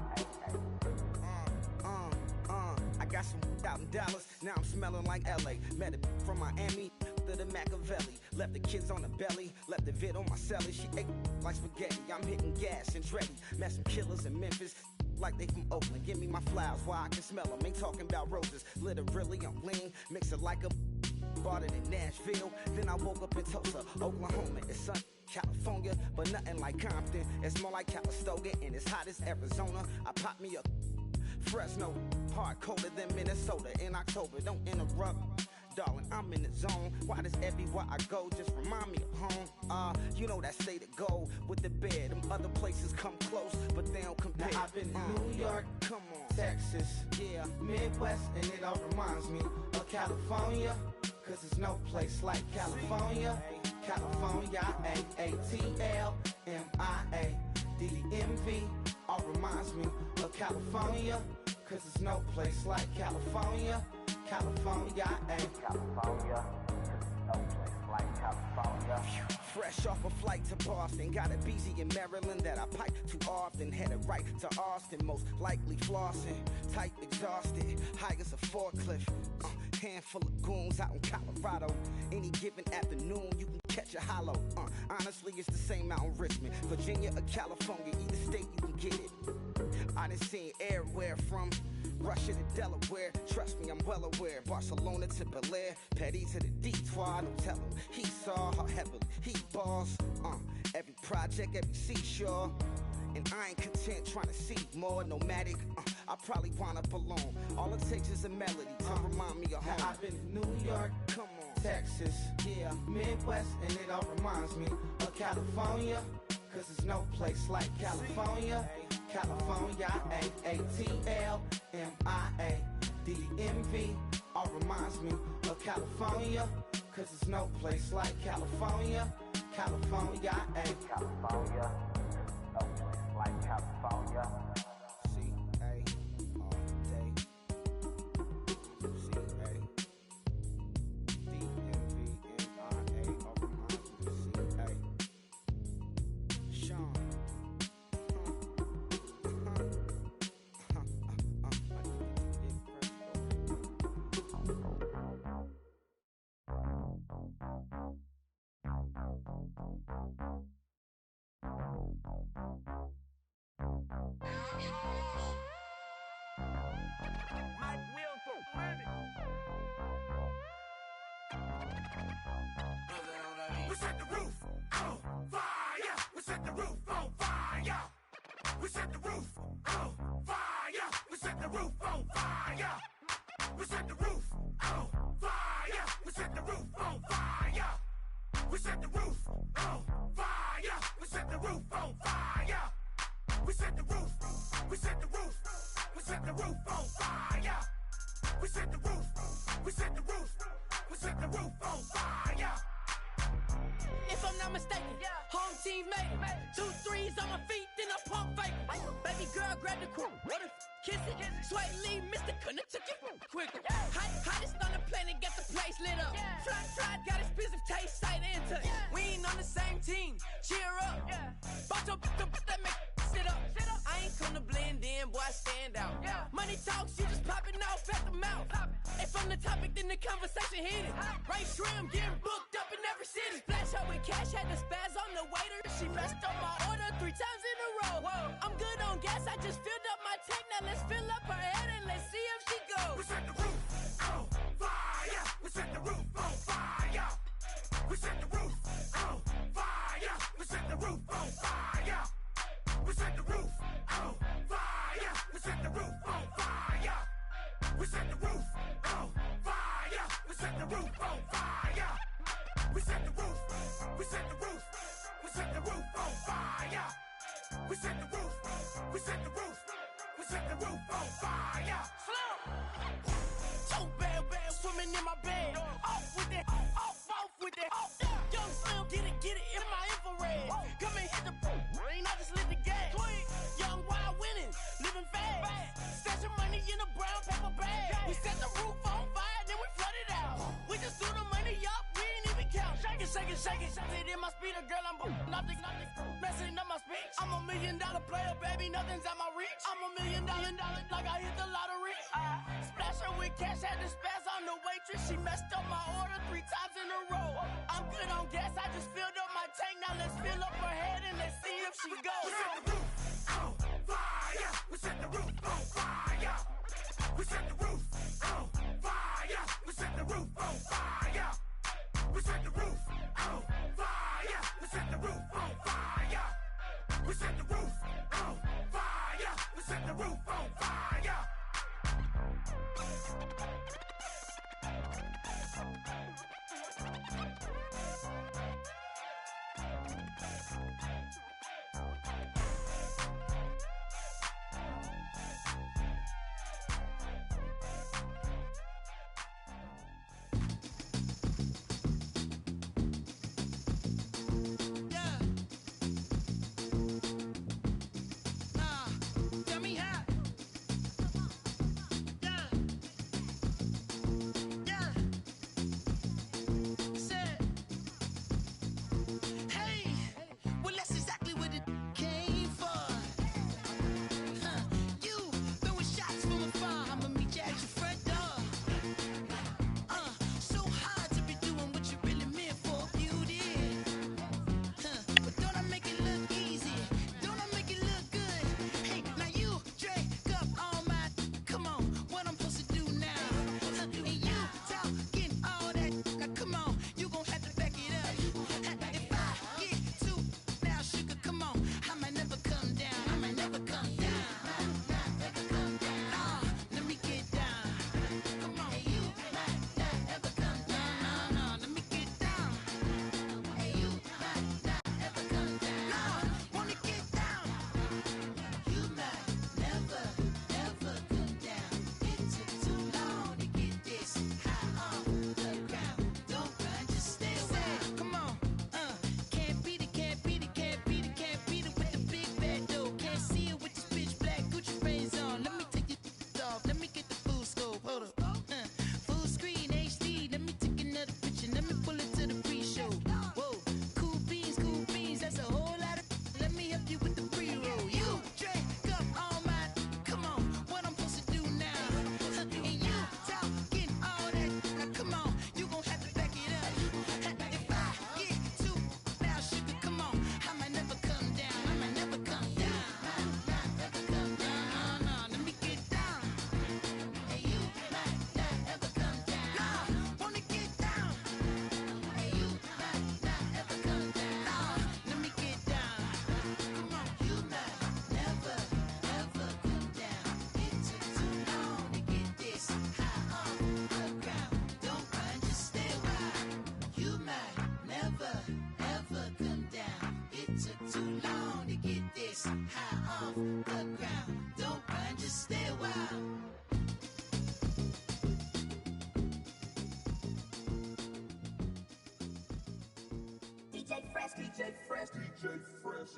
I got some out in Dallas, now I'm smelling like LA. Met it from Miami to the Machiavelli. Left the kids on the belly, left the vid on my celly. She ate like spaghetti, I'm hitting gas and ready. Met some killers in Memphis, like they from Oakland. Give me my flowers while I can smell them. Ain't talking about roses, literally I'm lean. Mix it like a bought it in Nashville. Then I woke up in Tulsa, Oklahoma. It's sun, California, but nothing like Compton. It's more like Calistoga and it's hot as Arizona. I pop me a Fresno, hard colder than Minnesota in October. Don't interrupt, darling, I'm in the zone. Why does everywhere I go just remind me of home? You know that state of gold with the bed. Them other places come close, but they don't compare. Now I've been in New York, come on, Texas, yeah, Midwest, and it all reminds me of California, cause there's no place like California. California, A-A-T-L-M-I-A-D-M-V, all reminds me of California, cause there's no place like California. California, California, no place like California. Fresh off a flight to Boston, got a BZ in Maryland that I pipe too often. Headed right to Austin, most likely flossing. Type exhausted, high as a forklift. Handful of goons out in Colorado. Any given afternoon, you can catch a hollow. Honestly, it's the same out in Richmond, Virginia or California. Either state you can get it. I done seen everywhere from Russia to Delaware. Trust me, I'm well aware. Barcelona to Bel Air, Petty to the Detroit. Don't tell him he saw how heavily he balls. Every project, every seashore. And I ain't content trying to see more nomadic. I probably wind up alone. All it takes is a melody to remind me of home. Now I've been in New York, come on, Texas, yeah, Midwest, and it all reminds me of California, cause there's no place like California. California, A-A-T-L-M-I-A-D-M-V, all reminds me of California, cause there's no place like California. California, California, no place like California. C-A all day. C-A D-M-V-M-I-A, all reminds me of C-A. Sean. We set the roof on fire. We set the roof on fire. We set the roof on fire. We set the roof on fire. We set the roof on fire. We set the roof on fire. We set the roof on fire. We set the roof on fire. We set the roof. We set the roof. We set the roof on fire. We set the roof. We set the roof. We set the roof on fire. If I'm not mistaken, home team made it. 2 3s on my feet, then I pump fake. Baby girl, grab the crew. Kiss it, Sway Lee, Mr. Couldn't took it quicker. Hottest on the planet, get the place lit up. Fly, got expensive taste, sight into it. We ain't on the same team, cheer up. Bunch of that make sit up. I ain't come to blend in, boy, I stand out. Money talks, you just popping off at the mouth. If I'm the topic, then the conversation hit it. Right shrimp, getting booked up in every city. Splash her with cash, had the spaz on the waiter. She messed up my order 3 times in a row. I'm good on gas, I just filled up my tank. Now let's fill up her head and let's see if she goes. We set the roof on fire. We set the roof on fire. We set the roof on fire. We set the roof on fire. We set the roof on fire. We set the roof on fire. We set the roof fire. We set the roof on fire. We set the roof. We set the roof. We set the roof on fire. We set the roof. We set the roof. We set the roof on fire. So bad, swimming in my bed. Off with that, off with that. Young Slim, get it in my infrared. Come and hit the rain, I just lit the gas. Young wild winning, living fast. Stashing money in a brown paper bag. We set the roof on fire, then we flood it out. We just threw the money up, we ain't even count. Shake it, shake it, shake it. Shake it in my speeder, girl, I'm nothing, messing up my speech. I'm $1 million player, baby, nothing's at my reach. I'm $1 million, like I hit the lottery. Splash her with cash, had to spaz on the waitress. She messed up my order 3 times in a row. I'm good on gas, I just filled up my tank. Now let's fill up her head and let's see if she goes. We set the roof on fire. We set the roof on fire. We set the roof on fire. We set the roof on fire. We set the roof on fire. We set the roof on fire. We set the roof on fire. We set the roof on fire.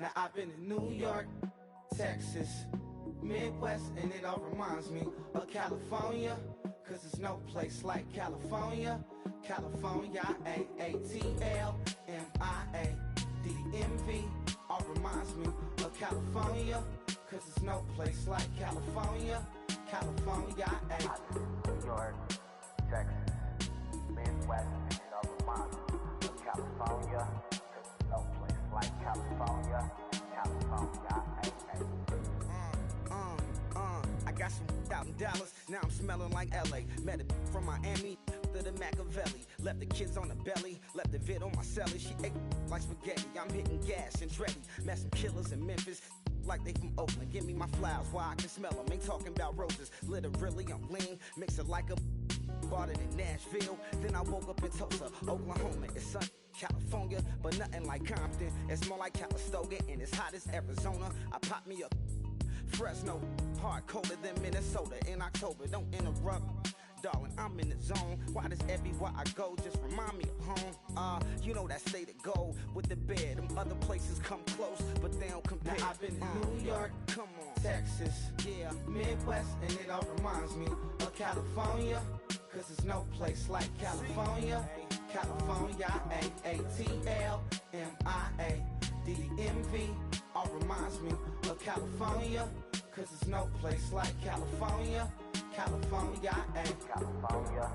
Now I've been in New York, Texas, Midwest, and it all reminds me of California, cause there's no place like California. California, A-A-T-L-M-I-A-D-D-M-V, all reminds me of California, cause there's no place like California. California, New York, Texas, Midwest, and it all reminds me of California, cause there's no place like California. California, I got some out in Dallas, now I'm smelling like LA. Met it from Miami to the Machiavelli. Left the kids on the belly, left the vid on my celly. She ate like spaghetti, I'm hitting gas and Dreddy. Met some killers in Memphis, like they from Oakland. Give me my flowers while I can smell them. Ain't talking about roses, literally I'm lean. Mix it like a started in Nashville, then I woke up in Tulsa, Oklahoma. It's sunny, California, but nothing like Compton. It's more like Calistoga, and it's hot as Arizona. I pop me a Fresno, hard colder than Minnesota in October. Don't interrupt, darling, I'm in the zone. Why does everywhere I go just remind me of home? You know that state of gold with the bed. Them other places come close, but they don't compare. Now I've been to New York, come on, Texas, yeah, Midwest, and it all reminds me of California. Cause there's no place like California. California, A-A-T-L-M-I-A-D-D-M-V. All reminds me of California. Cause there's no place like California. California, California,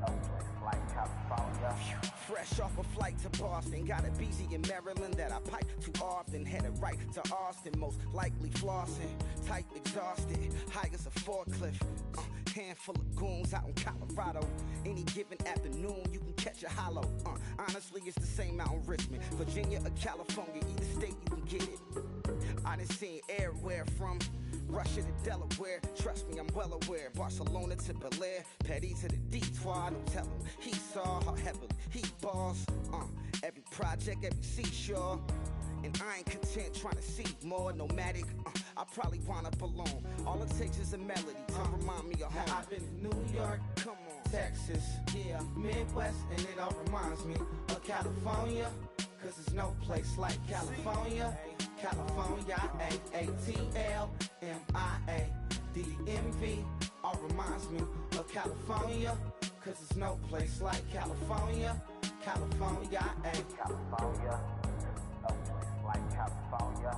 no place like California. fresh off a flight to Boston. Got a BZ in Maryland that I pipe too often. Headed right to Austin, most likely flossing. Tight, exhausted, high as a forklift. Handful of goons out in Colorado. Any given afternoon, you can catch a hollow. Honestly, it's the same out in Richmond, Virginia or California. Either state, you can get it. I done seen everywhere from Russia to Delaware. Trust me, I'm well aware. Barcelona to Bel Air, Petty to the Detroit. Don't tell him he saw how heavily he balls. Every project, every seashore. And I ain't content trying to see more nomadic. I probably wind up alone. All it takes is a melody to remind me of home. Now I've been to New York, come on, Texas, yeah, Midwest, and it all reminds me of California. Cause there's no place like California. California, A-A-T-L-M-I-A-D-D-M-V. All reminds me of California. Cause there's no place like California. California, California, no place like California.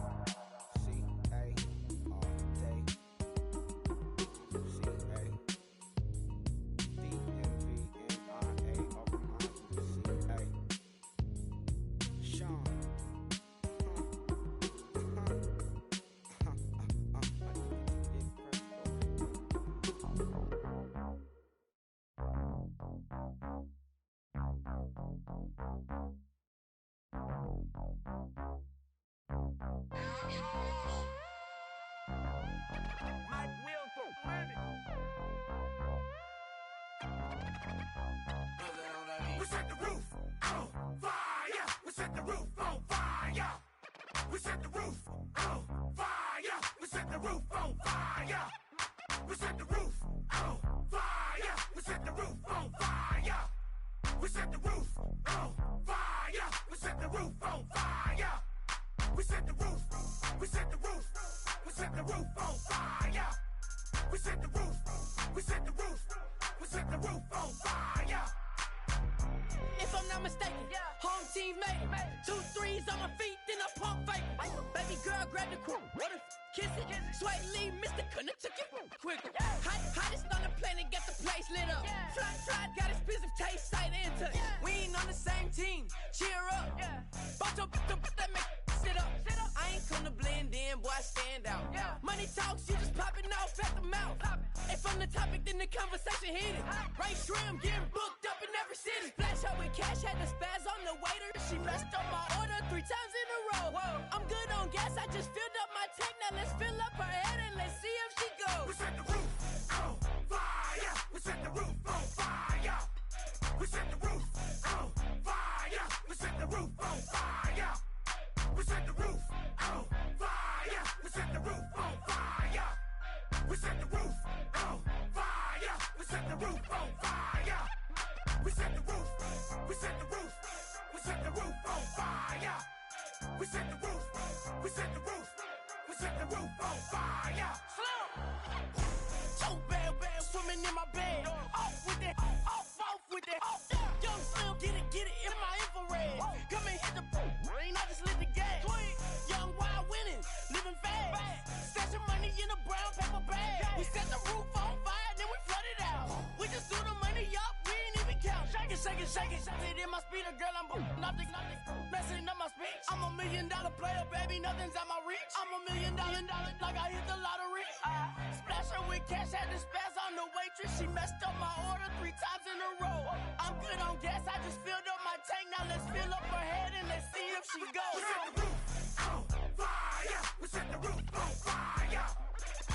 We set the roof on fire. We set the roof on fire. We set the roof on fire. We set the roof on fire. We set the roof on fire. We set the roof on fire. We set the roof on fire. We set the roof on fire. We set the roof. We set the roof. We set the roof on fire. We set the roof. We set the roof. We set the roof on fire. If I'm not mistaken, home team made it. 2 threes on my feet, then I pump fake. Baby girl, grab the crew. Kiss it, sweat leave, Mr. Couldn't took it quicker. Hottest on the planet, got the place lit up. Fly, got expensive taste, sight into it. We ain't on the same team, cheer up. Bunch of that make sit up. I ain't come to blend in, boy, I stand out. Money talks, you just popping off at the mouth. If I'm the topic, then the conversation hit it. Right shrimp, getting booked up in every city. Flash out with cash, had the spaz on the waiter. She messed up my order 3 times in a row. I'm good on gas, I just filled up my tank. Now let's fill up her head and let's see if she goes. We set the roof on fire. We set the roof on fire. We set the roof on fire. We set the roof on fire. We set the roof on fire. We set the roof on fire. We set the roof on fire. We set the roof on fire. We set the roof. We set the roof. We set the roof on fire. We set the roof. We set the roof. We set the roof on fire. So bad, swimming in my bed. Off with that, off with that. Young Slim, get it in my infrared. Come and hit the rain, I just lit the gas. Young wild winning, living fast. Stash your money in a brown paper bag. We set the roof on fire, then we flood it out. We just threw the money up, we ain't even count. Shake it, shake it, shake it. It in my speeder, girl, I'm nothing, messing up my speech. I'm $1 million player, baby, nothing's out my reach. I'm $1 million, like I hit the lottery. Splash her with cash, had the spaz on the waitress. She messed up my order 3 times in a row. I'm good on gas, I just filled up my tank. Now let's fill up her head and let's see if she goes. We set the roof on fire. We set the roof on fire.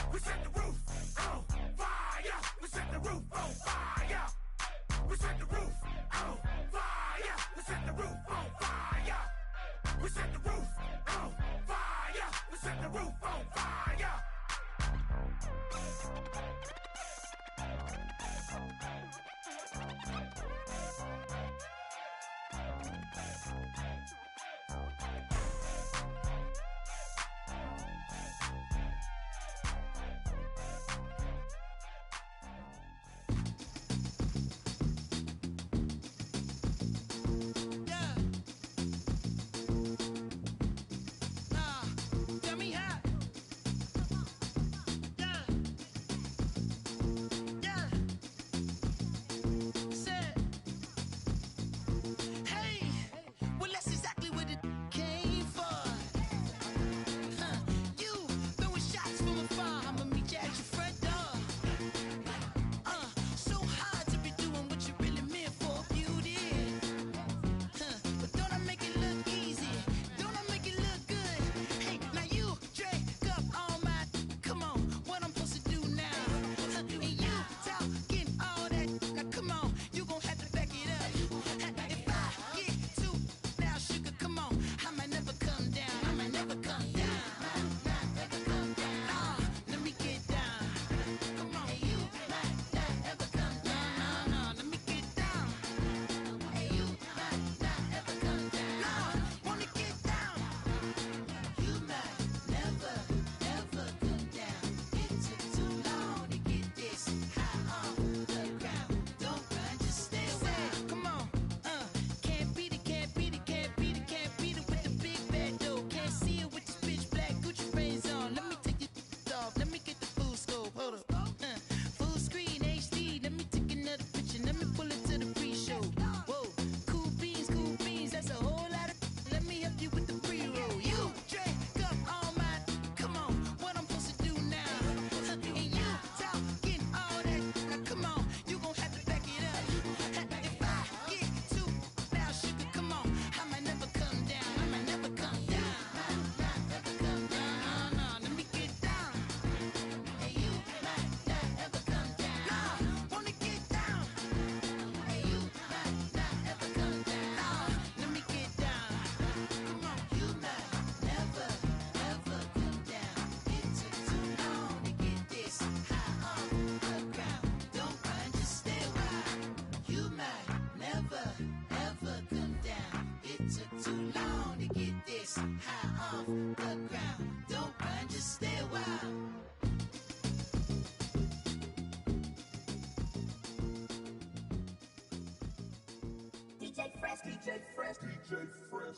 We set the roof on fire. We set the roof on fire.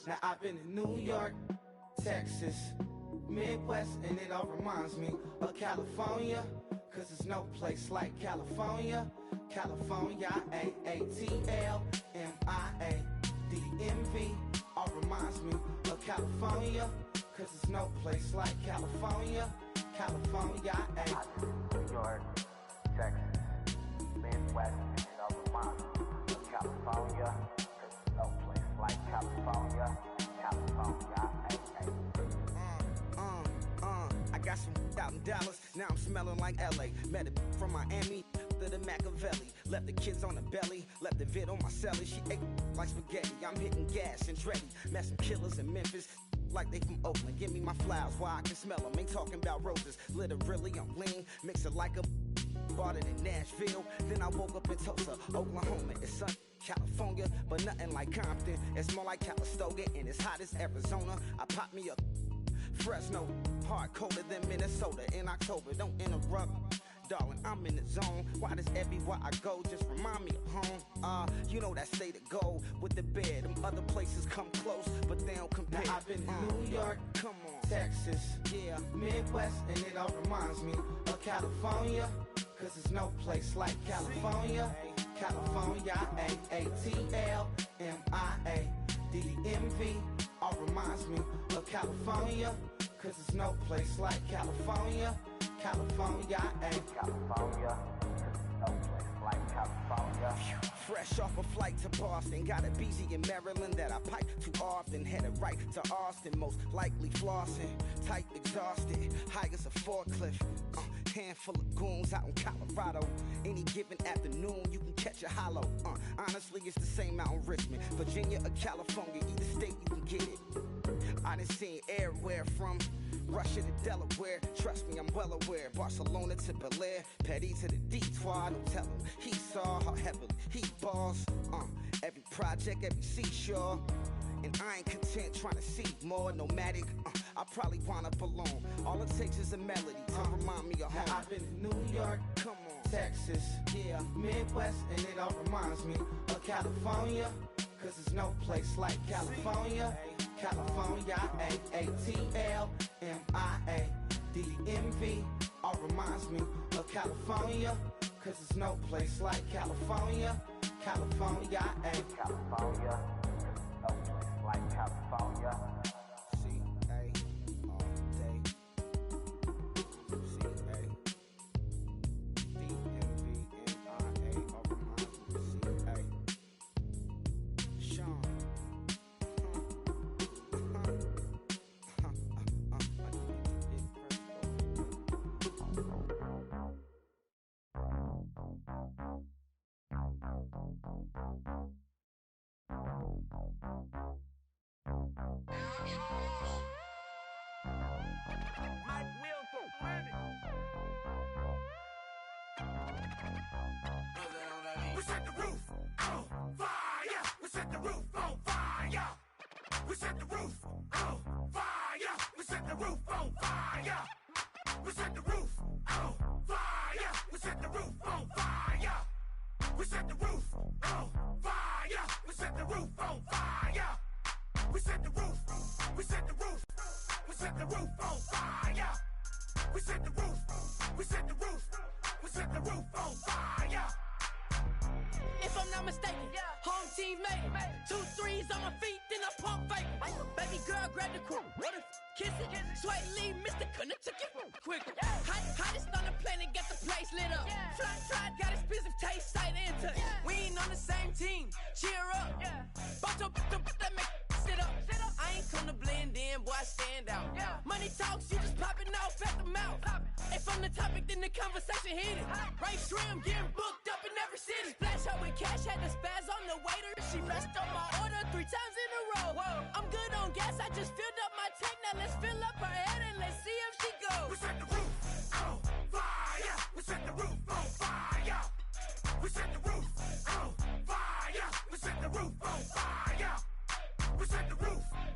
Now I've been in New York, Texas, Midwest, and it all reminds me of California. Cause there's no place like California. California, A-A-T-L-M-I-A-D-M-V. All reminds me of California. Cause there's no place like California. California, New York, Texas, Midwest, and it all reminds me of California. Cause there's no place like California. California, I got some out in Dallas, now I'm smelling like LA. Met a from Miami to the Machiavelli. Left the kids on the belly, left the vid on my celly. She ate like spaghetti, I'm hitting gas and Dreddy. Met some killers in Memphis, like they from Oakland. Give me my flowers while I can smell them. Ain't talking about roses, literally I'm lean. Mix it like a bought it in Nashville. Then I woke up in Tulsa, Oklahoma. It's sun, California, but nothing like Compton. It's more like Calistoga and it's hot as Arizona. I pop me a Fresno, hard colder than Minnesota in October. Don't interrupt, darling, I'm in the zone. Why does everywhere I go just remind me of home? You know that state of gold with the bed. Them other places come close, but they don't compare. Now I've been in New York, come on, Texas, yeah, Midwest, and it all reminds me of California. Cause there's no place like California. California, A-A-T-L-M-I-A-D-M-V. All reminds me of California. Cause there's no place like California. California, California. Cause there's no place like California. fresh off a flight to Boston. Got a BZ in Maryland that I pipe too often. Headed right to Austin, most likely flossing. Tight, exhausted, high as a forklift. Handful of goons out in Colorado. Any given afternoon, you can catch a hollow. Honestly, it's the same out in Richmond, Virginia or California. Either state, you can get it. I done seen everywhere from Russia to Delaware. Trust me, I'm well aware. Barcelona to Bel Air, Petty to the Detroit. Don't tell him he saw how heavily he balls. Every project, every seashore. And I ain't content trying to see more nomadic. I probably wind up alone. All it takes is a melody to remind me of home. Now I've been in New York, come on, Texas, yeah, Midwest, and it all reminds me of California. Cause there's no place like California. California, A-A-T-L-M-I-A-D-M-V. All reminds me of California. Cause there's no place like California. California, California. Cause there's no place like California. C-A all day. C-A D-M-V-N-I-A all reminds me of C-A. Sean. We set the roof on fire. We set the roof on fire. We set the roof on fire. We set the roof on fire. We set the roof on fire. We set the roof on fire. We set the roof on fire. We set the roof on fire. We set the roof. We set the roof. We set the roof on fire. We set the roof. We set the roof. We set the roof on fire. If I'm not mistaken, home team made it. 2 3s on my feet, then I pump fake. Baby girl, grab the crew. Kiss it, sweat, leave, Mr. Couldn't took it quicker. Hottest on the planet, got the place lit up. Fly, got expensive taste, sight and touch. We ain't on the same team, cheer up. Bout your that make sit up. I ain't come to blend in, boy, I stand out. Money talks, you just popping off at the mouth. If I'm the topic, then the conversation heated. Right shrimp, getting booked up in every city. Splash her with cash, had the spaz on the waiter. She messed up my order 3 times in a row. I'm good on gas, I just filled up my tank. Now let's fill up her head and let's see if she goes. We set the roof on fire. We set the roof on fire. We set the roof on fire. We set the roof on fire. We set the roof on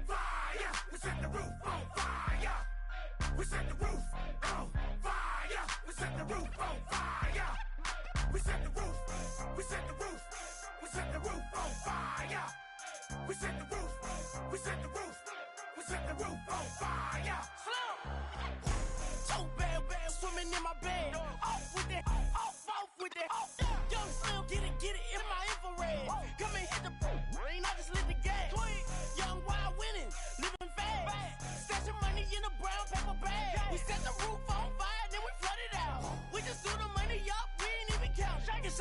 fire. We set the roof on fire. We set the roof on fire. We set the roof on fire. We set the roof. We set the roof. We set the roof on fire. We set the roof on fire. So bad, swimming in my bed. Off with that, off with that. Young Slim, get it in my infrared. Come and hit the rain, I just lit the gas. Young wild winning, living fast. Stashing money in a brown paper bag. We set the roof on fire, then we flood it out. We just threw the money up, we ain't even count. Shake it.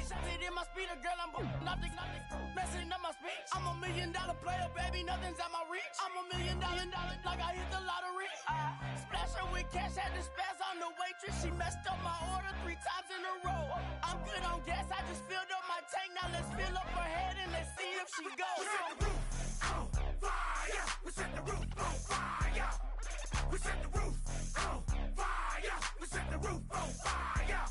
It in my speeder, girl, I'm nothing, messing up my speech. I'm $1 million player, baby, nothing's at my reach. I'm $1 million, like I hit the lottery. Splash her with cash, had to spaz on the waitress. She messed up my order 3 times in a row. I'm good on gas, I just filled up my tank. Now let's fill up her head and let's see if she goes. We set the roof on fire. We set the roof on fire. We set the roof on fire. We set the roof on fire.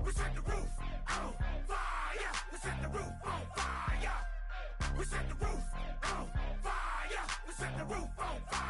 We set the roof on fire. We set the roof on fire. We set the roof on fire. We set the roof on fire.